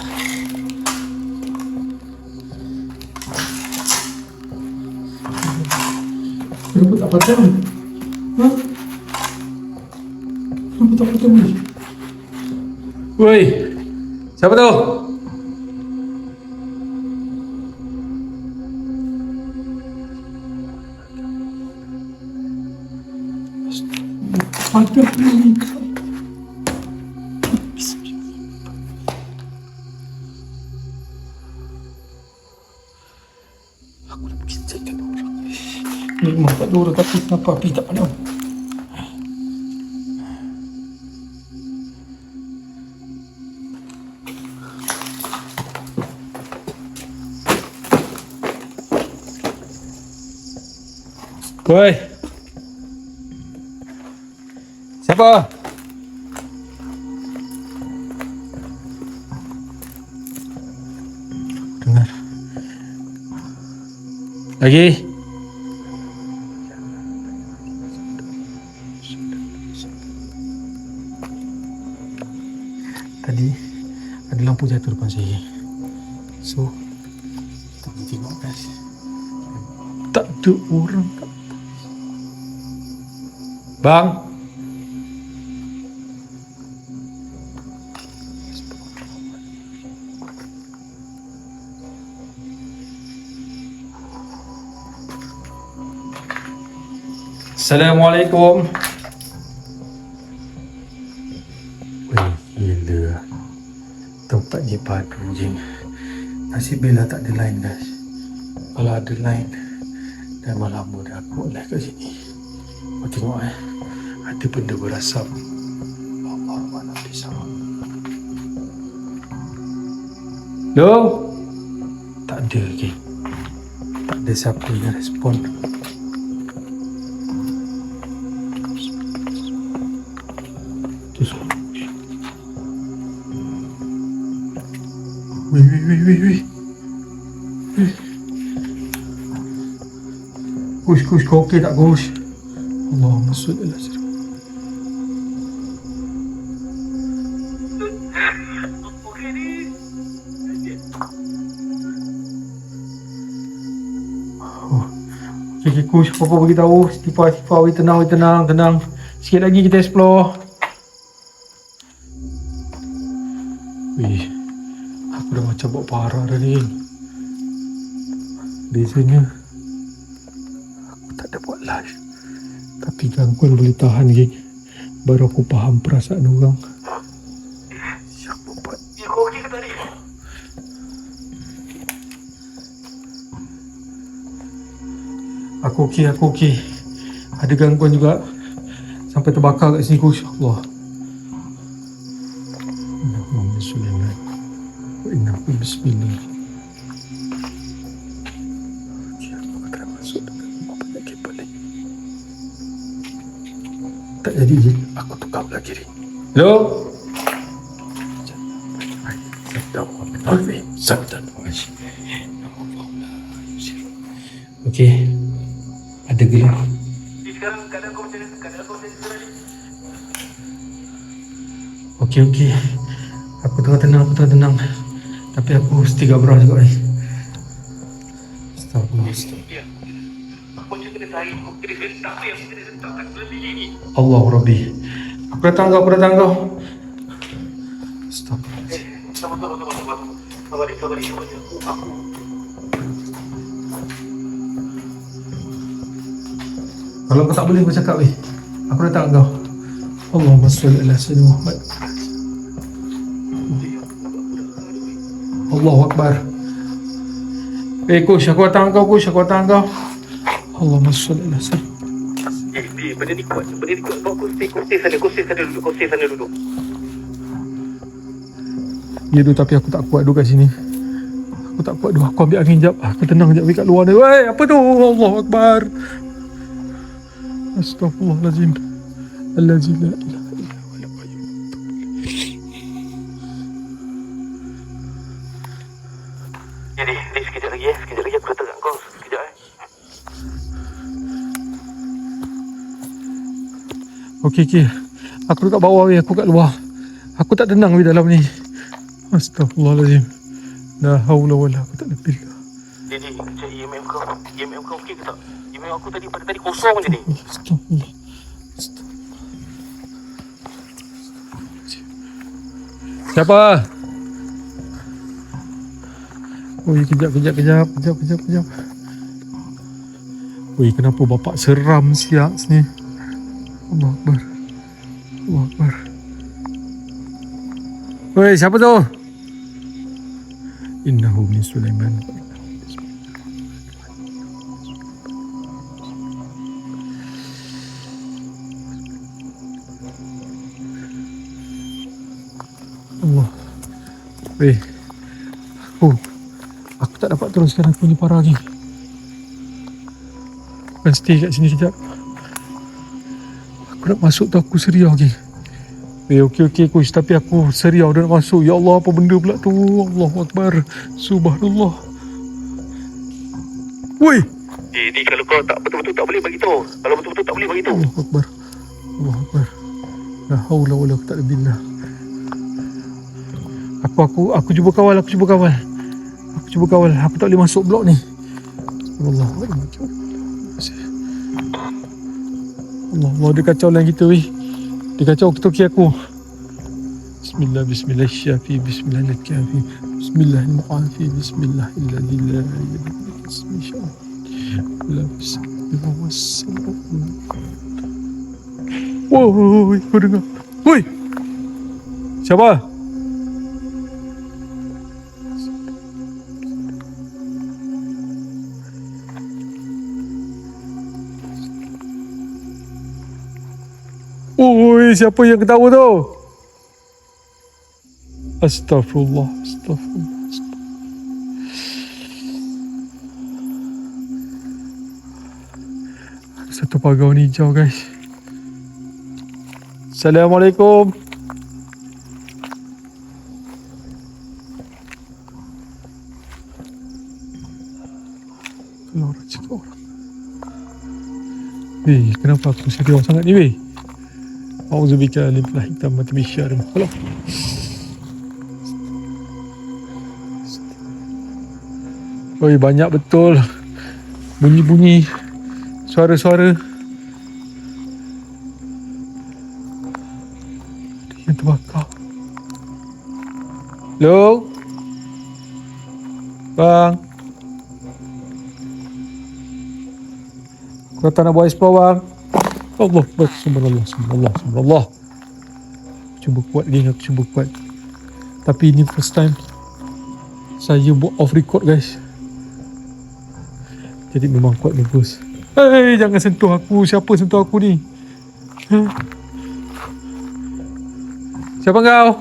Kenapa tak padam? Ha? Kenapa tak padam ni? Woi, siapa tu? Ada ni. Aku dah pergi cakap orang. Memang tak ada orang, tapi kenapa api tak padam? Woi. Siapa? Dengar. Lagi. Tadi ada lampu jatuh depan saya. So kita pergi tengok guys. Tak ada orang. Bang. Assalamualaikum. Weh, gila. Tempat ni padu je. Nasib Bella tak ada line guys. Kalau ada line, dah lama dah aku live kat sini. Kau tengok ada benda berasap. Allah mana di sana. Dong. Tak ada lagi. Tak ada siapa yang respon. Weh. Kush, kau okey tak Kush? Allahumma salli ala sayyidina. Okay, Kush, Papa beritahu. Stifa, weh, tenang. Sikit lagi kita explore. Weh, aku dah macam buat parah dah ni. Biasanya aku tak ada buat live, tapi gangguan boleh tahan geng. Baru aku faham perasaan orang yang membuat. Kau okey ke tadi? Aku okey. Ada gangguan juga. Sampai terbakar kat sini Kush. Allah. Muhammad Sulaiman. Wa inna bismillah. Aku tak masuk dengan banyak kabel ni. Tak jadi je. Aku tukar lagi ni. Hello? Sabdan. Okey. Ada gelap. Sekarang keadaan kau macam mana? Sekarang ni? Okey. Aku tengah tenang. Tapi aku mesti gabrah juga ni. Astagfirullah. Ya. Kau macam kena tarik. Kau kena sentak ni. Aku kena sentak. Tak kena diri ni. Allah Rabbi. Aku datang kau. Astagfirullah. Sabar. Aku. Kalau kau tak boleh kau cakap weh. Aku datang kau. Allahumma salli ala sayyidina Muhammad. Allahu Akbar. Kush, aku datang kau. Allahumma salli ala sayyidina. Benda ni kuat. Kau stay sana dulu. Ya tu, tapi aku tak kuat duduk kat sini. Aku ambil angin jap. Aku tenang jap kat luar ni. Weh, apa tu? Allahu Akbar. Astaghfirullahalazim. Allazi la ilaha illa huwa al-hayyul qayyum. Jadi, sekejap lagi aku datang kat kau. Sekejap Okey. Aku dekat bawah weh, aku kat luar. Aku tak tenang weh dalam ni. Astaghfirullahalazim. La haula wala quwwata illa billah. Jadi, macam EMF kau okey ke tak? EMF aku tadi kosong je ni. Astagfirullah. Siapa? Oi, kejap. Oi, kenapa bapak seram siap sini? Allah Akbar. Oi, siapa tu? Innahu min Sulaiman. Allah. Aku tak dapat teruskan, aku ni parah lagi. Aku akan stay kat sini sekejap. Aku nak masuk tu aku seriau lagi. Okey Kush, tapi aku seriau dah nak masuk. Ya Allah, apa benda pula tu? Allahu Akbar. Subhanallah. Woi, Ni kalau kau tak betul-betul tak boleh bagi tahu. Kalau betul-betul tak boleh bagi tahu. Allahu Akbar. Allahu Akbar. La haula wala quwwata illa billah. Aku cuba kawal. Aku cuba kawal. Aku tak boleh masuk blok ni. Allah. Allah, dia kacau lain kita weh. Dia kacau toki aku. Bismillah syafi, bismillah al-kafi, bismillah al-mu'afi, bismillah illa bismillah. Woi, kau dengar? Woi. Siapa? Oi, siapa yang ketawa tu? Astaghfirullah. Ada satu pagar warna hijau, guys. Assalamualaikum. Kalau orang cakap orang. Kenapa aku serius sangat ni, weh? A'udzubika min tammati min syarri ma khalaq. Oi, banyak betul bunyi-bunyi, suara-suara. Ada yang terbakar. Hello? Bang? Kau tak nak buat explore, bang? Allah, subhanallah. Cuba kuat geng, aku cuba kuat. Tapi ini first time saya buat off record, guys. Jadi memang kuat bagus. Hei, jangan sentuh aku. Siapa sentuh aku ni? Siapa kau?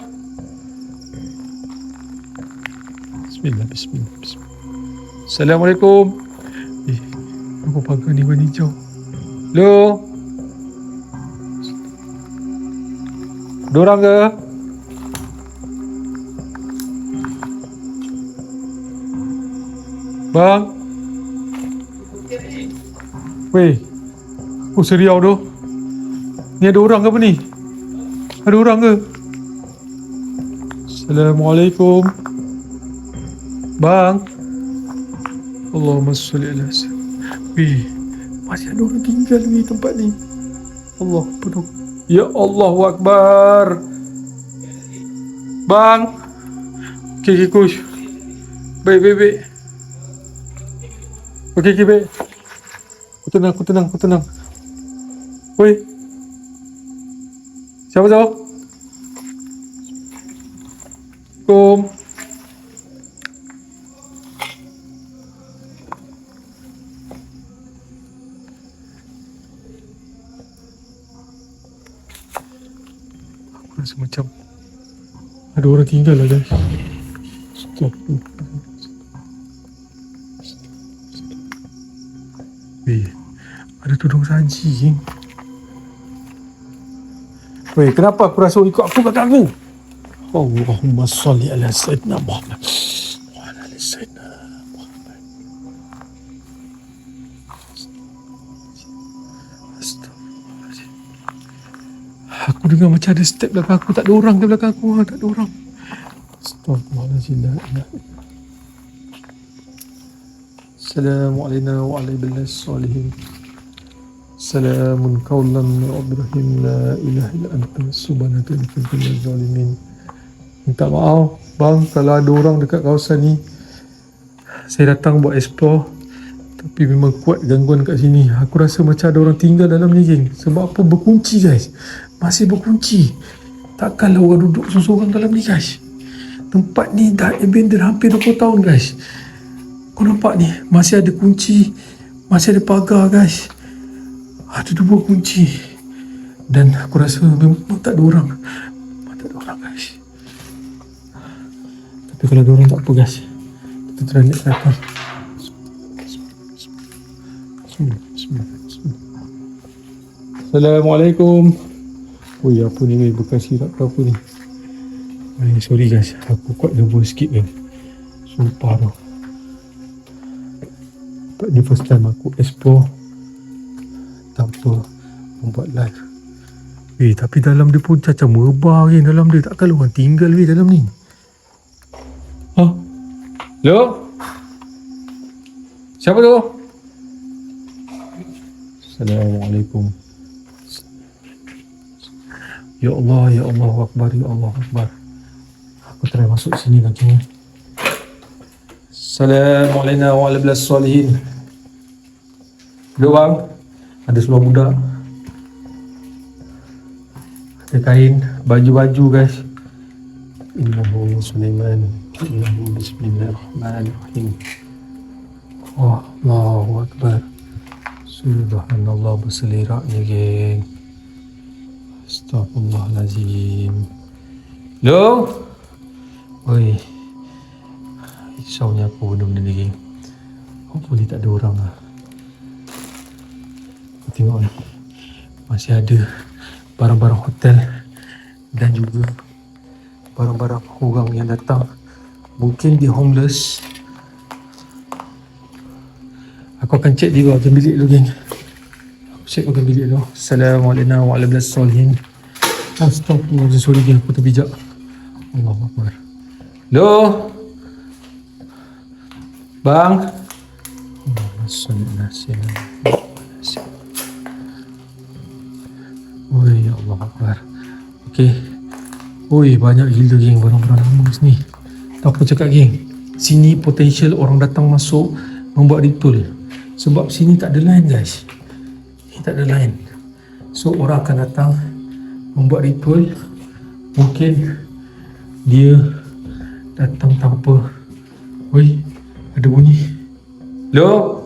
Bismillah. Assalamualaikum. Apa pagar ni warna hijau? Hello? Dorang ke? Bang? Weh, seriau tu. Ni ada orang ke apa ni? Ada orang ke? Assalamualaikum. Bang? Allahumma salli ala sayyidina. Weh, masih ada orang tinggal ni tempat ni. Allah penuh. Ya Allahu Akbar. Bang. Okay, Kush. Baik. Okay, baik. Aku tenang. Woi. Siapa? Assalamualaikum. Aku rasa macam ada orang tinggal lah, guys. Stop. Ada tudung saji. Weh, kenapa aku rasa ikut aku belakang aku? Allahumma salli ala sayyidina Muhammad wa ala ali sayyidina Muhammad. Astaghfirullahaladzim. Aku dengar macam ada step belakang aku. Tak ada orang ke belakang aku? Tak ada orang. Astaghfirullahaladzim. Assalamualaikum warahmatullahi wabarakatuh. Salamun qawlan min rabbir rahim. La ilaha illa anta subhanaka inni kuntu minaz zalimin. Minta maaf bang kalau ada orang dekat kawasan ni. Saya datang buat explore, tapi memang kuat gangguan kat sini. Aku rasa macam ada orang tinggal dalam ni, geng. Sebab apa? Berkunci, guys. Masih berkunci. Takkanlah orang duduk seorang dalam ni, guys. Tempat ni dah abandoned hampir 20 tahun, guys. Kau nampak ni, masih ada kunci, masih ada pagar, guys. Ada 2 kunci. Dan aku rasa memang tak ada orang. Guys. Tapi kalau ada orang tak apa, guys. Kita try naik ke atas. Bismillah. Assalamualaikum. Oh ya, apa ni, bekas sirap ke apa ni? Sorry, guys. Aku kuat nervous sikit, kan. Sumpah tu. Tempat ni first time aku explore tanpa membuat live. Tapi dalam dia pun macam merbah ni dalam dia. Takkan orang tinggal dalam ni. Hello? Siapa tu? Assalamualaikum. Ya Allah, ya Allah Akbar, ya Allah Akbar. Aku try masuk sini lagi. Assalamualaikum warahmatullahi wabarakatuh. Hello bang. Ada seluar budak. Ada kain, baju-baju guys. Innahu Sulaiman. Innahu bismillahirrahmanirrahim. Allahu Akbar. Subhanallah berseliraknya geng. Astaghfirullahalazim. Hello? Oi. Risaunya aku benda-benda ni geng. Hopefully tak ada orang lah. Tengok ni. Masih ada barang-barang hotel dan juga barang-barang orang yang datang. Mungkin dia homeless. Aku akan cek di bahagian bilik dulu geng. Aku cek bahagian bilik dulu. Assalamualaikum warahmatullahi wabarakatuh. Astagfirullah, sorry geng, aku terbijak. Allahu Akbar. Hello? Bang? Oi, ya Allah Akbar. Okay. Oi, banyak gila geng barang-barang lama sini. Tak apa cakap geng. Sini potential orang datang masuk membuat ritual. Sebab sini tak ada line guys. Ini tak ada line. So orang akan datang membuat ritual. Mungkin dia datang tanpa. Oi, ada bunyi. Hello?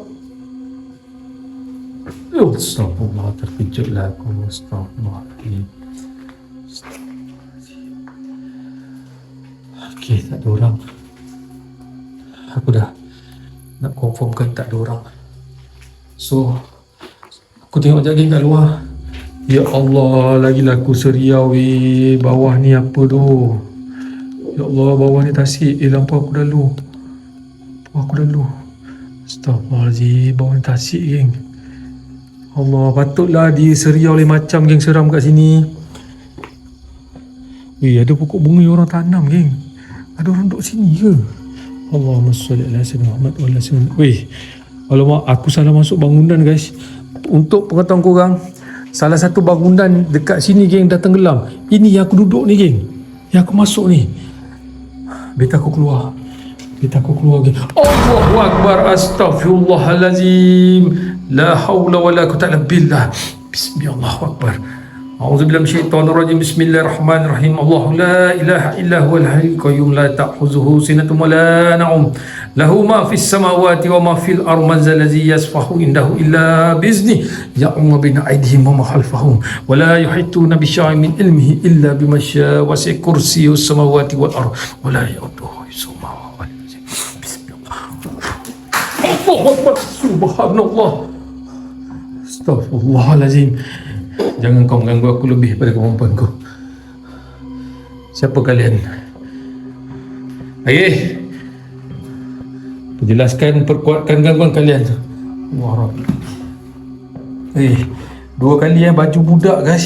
Astagfirullah, terkejutlah aku. Astagfirullahaladzim. Okay, tak ada orang. Aku dah nak confirmkan tak ada orang. So aku tengok sekejap kat luar. Ya Allah, lagi laku seriau bawah ni apa tu? Ya Allah, bawah ni tasik. Lampu aku dah low. Astaghfirullahaladzim, bawah ni tasik geng. Allah, patutlah dia seriau lain macam geng, seram kat sini. Ada pokok bunga orang tanam geng. Ada orang duduk sini ke? Allahumma salli ala sayyidina Muhammad wa ala sayyidina. Alamak, aku salah masuk bangunan guys. Untuk pengetahuan korang, salah satu bangunan dekat sini geng dah tenggelam. Ini yang aku duduk ni geng, yang aku masuk ni. Beta aku keluar geng. Allahu Akbar. Astaghfirullahalazim. La hawla wa la quwwata illa billah. Bismillahirrahmanirrahim. A'udzubillahi minasyaitonirrajim. Bismillahirrahmanirrahim. Allahu la ilaha illa huwal hayyul qayyum la ta'khuzuhu sinatun wa la nawm. Lahu ma fis samawati wa ma fil ardi man zal ladzi yasfahu indahu illa bi'izni ya'lamu baina aydihim wa ma khalfahum wa la yuhituna bi syai'in min ilmihi illa bima syaa wa wasi'a kursiyyus samawati wal ardi wa la ya'uduhu hifdhuhuma. Bismillah. Allahu Akbar. Subhanallah. Astaghfirullahalazim. Jangan kau mengganggu aku lebih pada kemampuanku. Siapa kalian? Jelaskan, perkuatkan gangguan kalian. Allah Rabbi. Dua kali baju budak guys.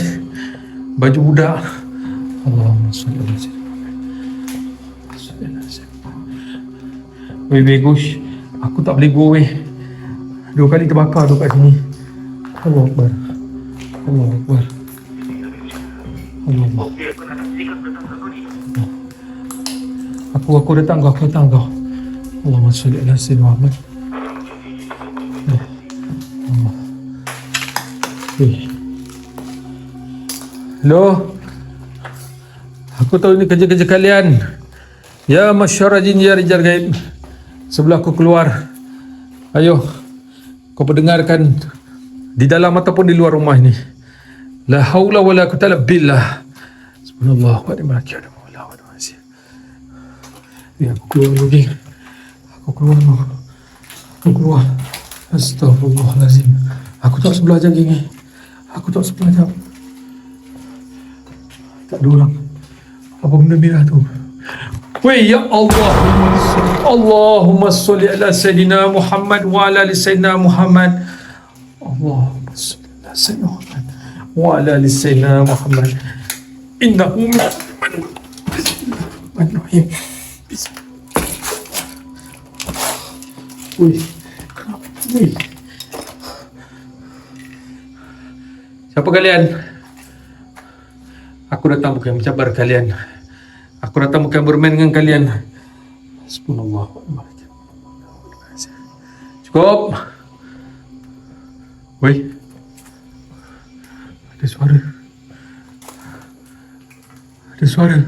Baju budak. Allahumma salli ala sayyidina. Bagus. Aku tak boleh go weh. Dua kali terbakar tu kat sini. Allah Akbar. Allah Akbar. Allah. Aku datang kau. Allahumma salli ala sayyidina Muhammad. Hello. Aku tahu ini kerja-kerja kalian. Ya masyarakat jin, ya rijal gaib. Sebelah aku keluar. Ayo, kau pendengarkan di dalam ataupun di luar rumah ini. La haula wala quwwata illa billah. Subhanallah wa ni'mal wakil. Aku keluar lagi. Aku keluar. Astagfirullahalazim. Aku tak sebelah jam gini. Tak ada orang. Apa benda merah tu? Weh, ya Allah. Allahumma salli ala Sayyidina Muhammad wa ala ali Sayyidina Muhammad. Allahumma salli ala Sayyidina Muhammad wa ala ali Sayyidina Muhammad. Innahu min Bismillahirrahmanirrahim. Weh, kenapa? Weh. Siapa kalian? Aku datang bukan mencabar kalian. Aku datang bukan bermain dengan kalian. Subhanallah. Cukup. Woi. Ada suara. Ada suara.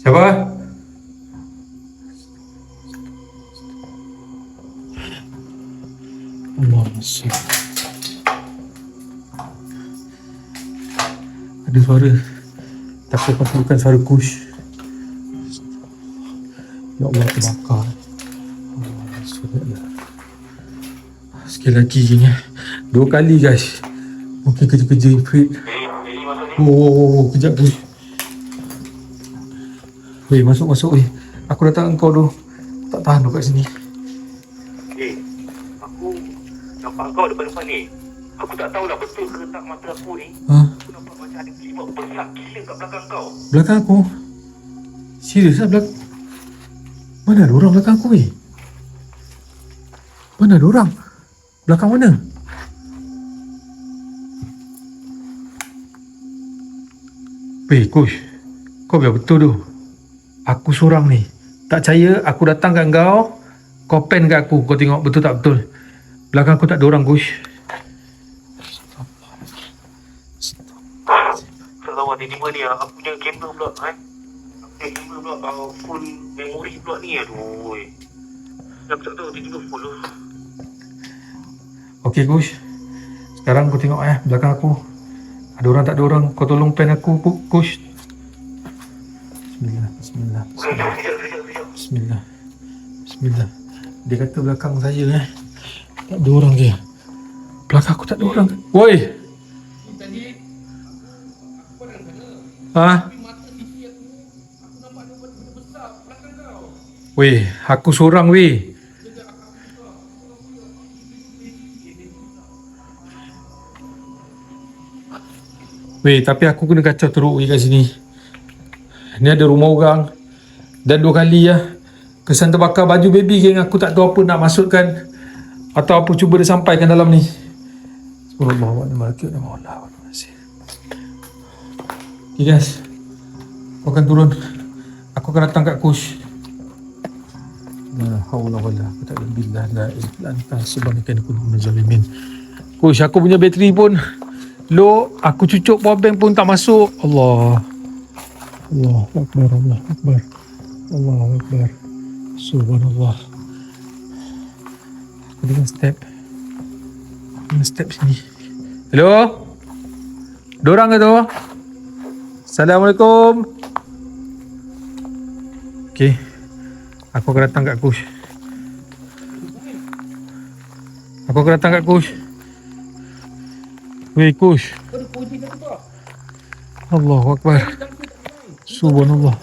Siapa? Allahumma salli. Ada suara. Tapi pasti bukan suara Kush. Ya Allah, terbakar. Sekali lagi gini. 2 kali guys. Mungkin kerja-kerja Ifrit. Oh, kejap Kush. Weh, masuk. Weh. Aku datang engkau tu. Tak tahan kat sini. Aku nampak kau depan-depan ni. Aku tak tahulah betul ke tak mata aku ni. Aku nampak macam ada jimat besar gila kat belakang kau. Belakang aku? Serius lah belakang? Mana ada orang belakang aku weh? Mana ada orang? Belakang mana? Weh Kush, kau biar betul tu. Aku seorang ni. Tak percaya aku datang kat kau, kau pen kat aku, kau tengok betul tak betul. Belakang aku tak ada orang Kush. Selawat tiba-tiba ni aku punya kamera pula kan. Aku punya kamera pula full memori pula ni. Aduh. Aku tak tahu tiba-tiba full tu. Okey Kush. Sekarang kau tengok belakang aku. Ada orang tak ada orang, kau tolong pen aku Kush. Bismillah. Bismillah. Dia kata belakang saya tak ada orang je. Belakang aku tak ada orang. Woi. Ha? Weh, aku seorang weh. Weh, tapi aku kena kacau teruk weh kat sini. Ni ada rumah orang. Dan 2 kali kesan terbakar baju baby geng. Aku tak tahu apa nak masukkan atau apa cuba dia sampaikan dalam ni. Subhanallah. Okay guys, aku akan turun. Aku akan datang kat Kush. La haula wala quwwata illa billah. La ilaha illa anta subhanaka inni kuntu minaz zalimin. Kush, aku punya bateri pun low. Aku cucuk power bank pun tak masuk. Allahu akbar. Allahu akbar. Subhanallah. Aku dengar step. Sini. Hello? Dorang ke tu? Assalamualaikum. Okay. Aku akan datang kat Kush. Weh Kush. Allahu Akbar. Subhanallah.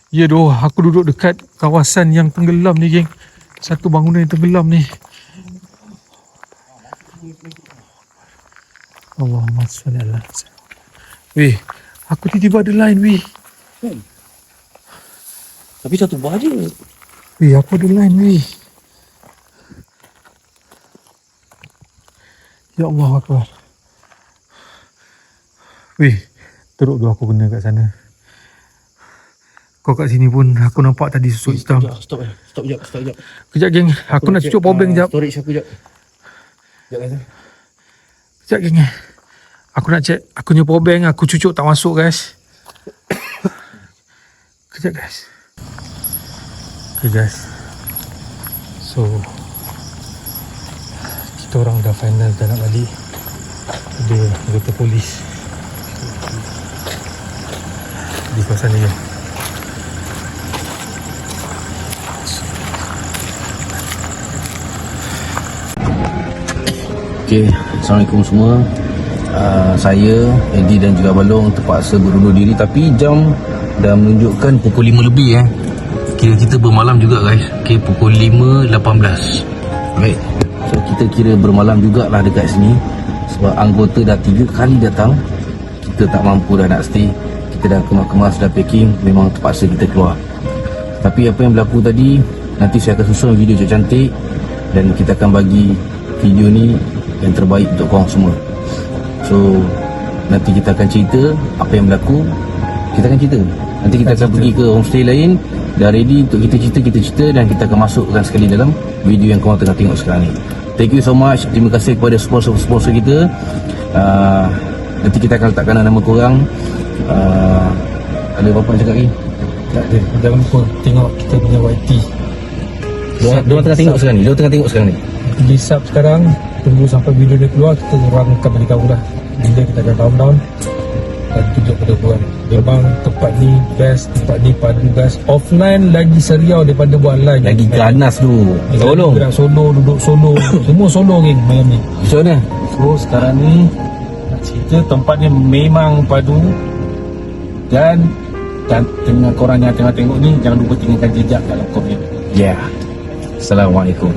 Ya doh, aku duduk dekat kawasan yang tenggelam ni geng. Satu bangunan yang tenggelam ni. Allahumma salli ala Sayyidina. Weh, aku tiba-tiba ada line weh. Tapi satu bar je. Weh, aku ada line weh. Ya Allah Akbar. Weh, teruk tu aku kena kat sana. Kau kat sini pun aku nampak tadi susuk hitam. Stop jap. Kejap geng, aku nak cucuk power bank jap. Storage aku jap. Sekejap geng. Aku nak check aku punya power bank. Aku cucuk tak masuk guys. Kejap guys. Okay guys. So kita orang dah final, dah nak balik. Ada anggota polis di kawasan ni. Okay, Assalamualaikum semua. saya, Eddie dan juga Balong terpaksa berundur diri, tapi jam dah menunjukkan pukul 5 lebih Kira kita bermalam juga guys. Okay, pukul 5.18. Right. So kita kira bermalam jugalah dekat sini. Sebab anggota dah 3 kali datang. Kita tak mampu dah nak stay. Kita dah kemas-kemas, dah packing. Memang terpaksa kita keluar. Tapi apa yang berlaku tadi, nanti saya akan susun video cantik. Dan kita akan bagi video ni yang terbaik untuk korang semua. So nanti kita akan cerita apa yang berlaku. Kita akan cerita. Nanti kita akan pergi ke homestay lain. Dah ready untuk kita cerita dan kita akan masukkan sekali dalam video yang korang tengah tengok sekarang ni. Thank you so much. Terima kasih kepada sponsor-sponsor kita. Nanti kita akan letakkan nama korang. Ada apa-apa nak cakap lagi? Tak ada. Jangan lupa tengok kita punya YT. Diorang tengah tengok sekarang ni. Diorang tengah tengok sekarang ni. Pergi sub sekarang. Tunggu sampai video dia keluar. Kita orang akan beritahu dah bila kita akan countdown dan tunjuk pada korang. Memang tempat ni best. Tempat ni padu guys. Offline lagi seriau daripada buat live. Lagi ganas tu. Tolong. Gerak solo, duduk solo. Semua solo geng malam ni. Macam mana? So sekarang ni nak cerita tempat ni memang padu. Dan tengah korang yang tengah tengok ni, jangan lupa tinggalkan jejak dalam komen. Yeah. Assalamualaikum.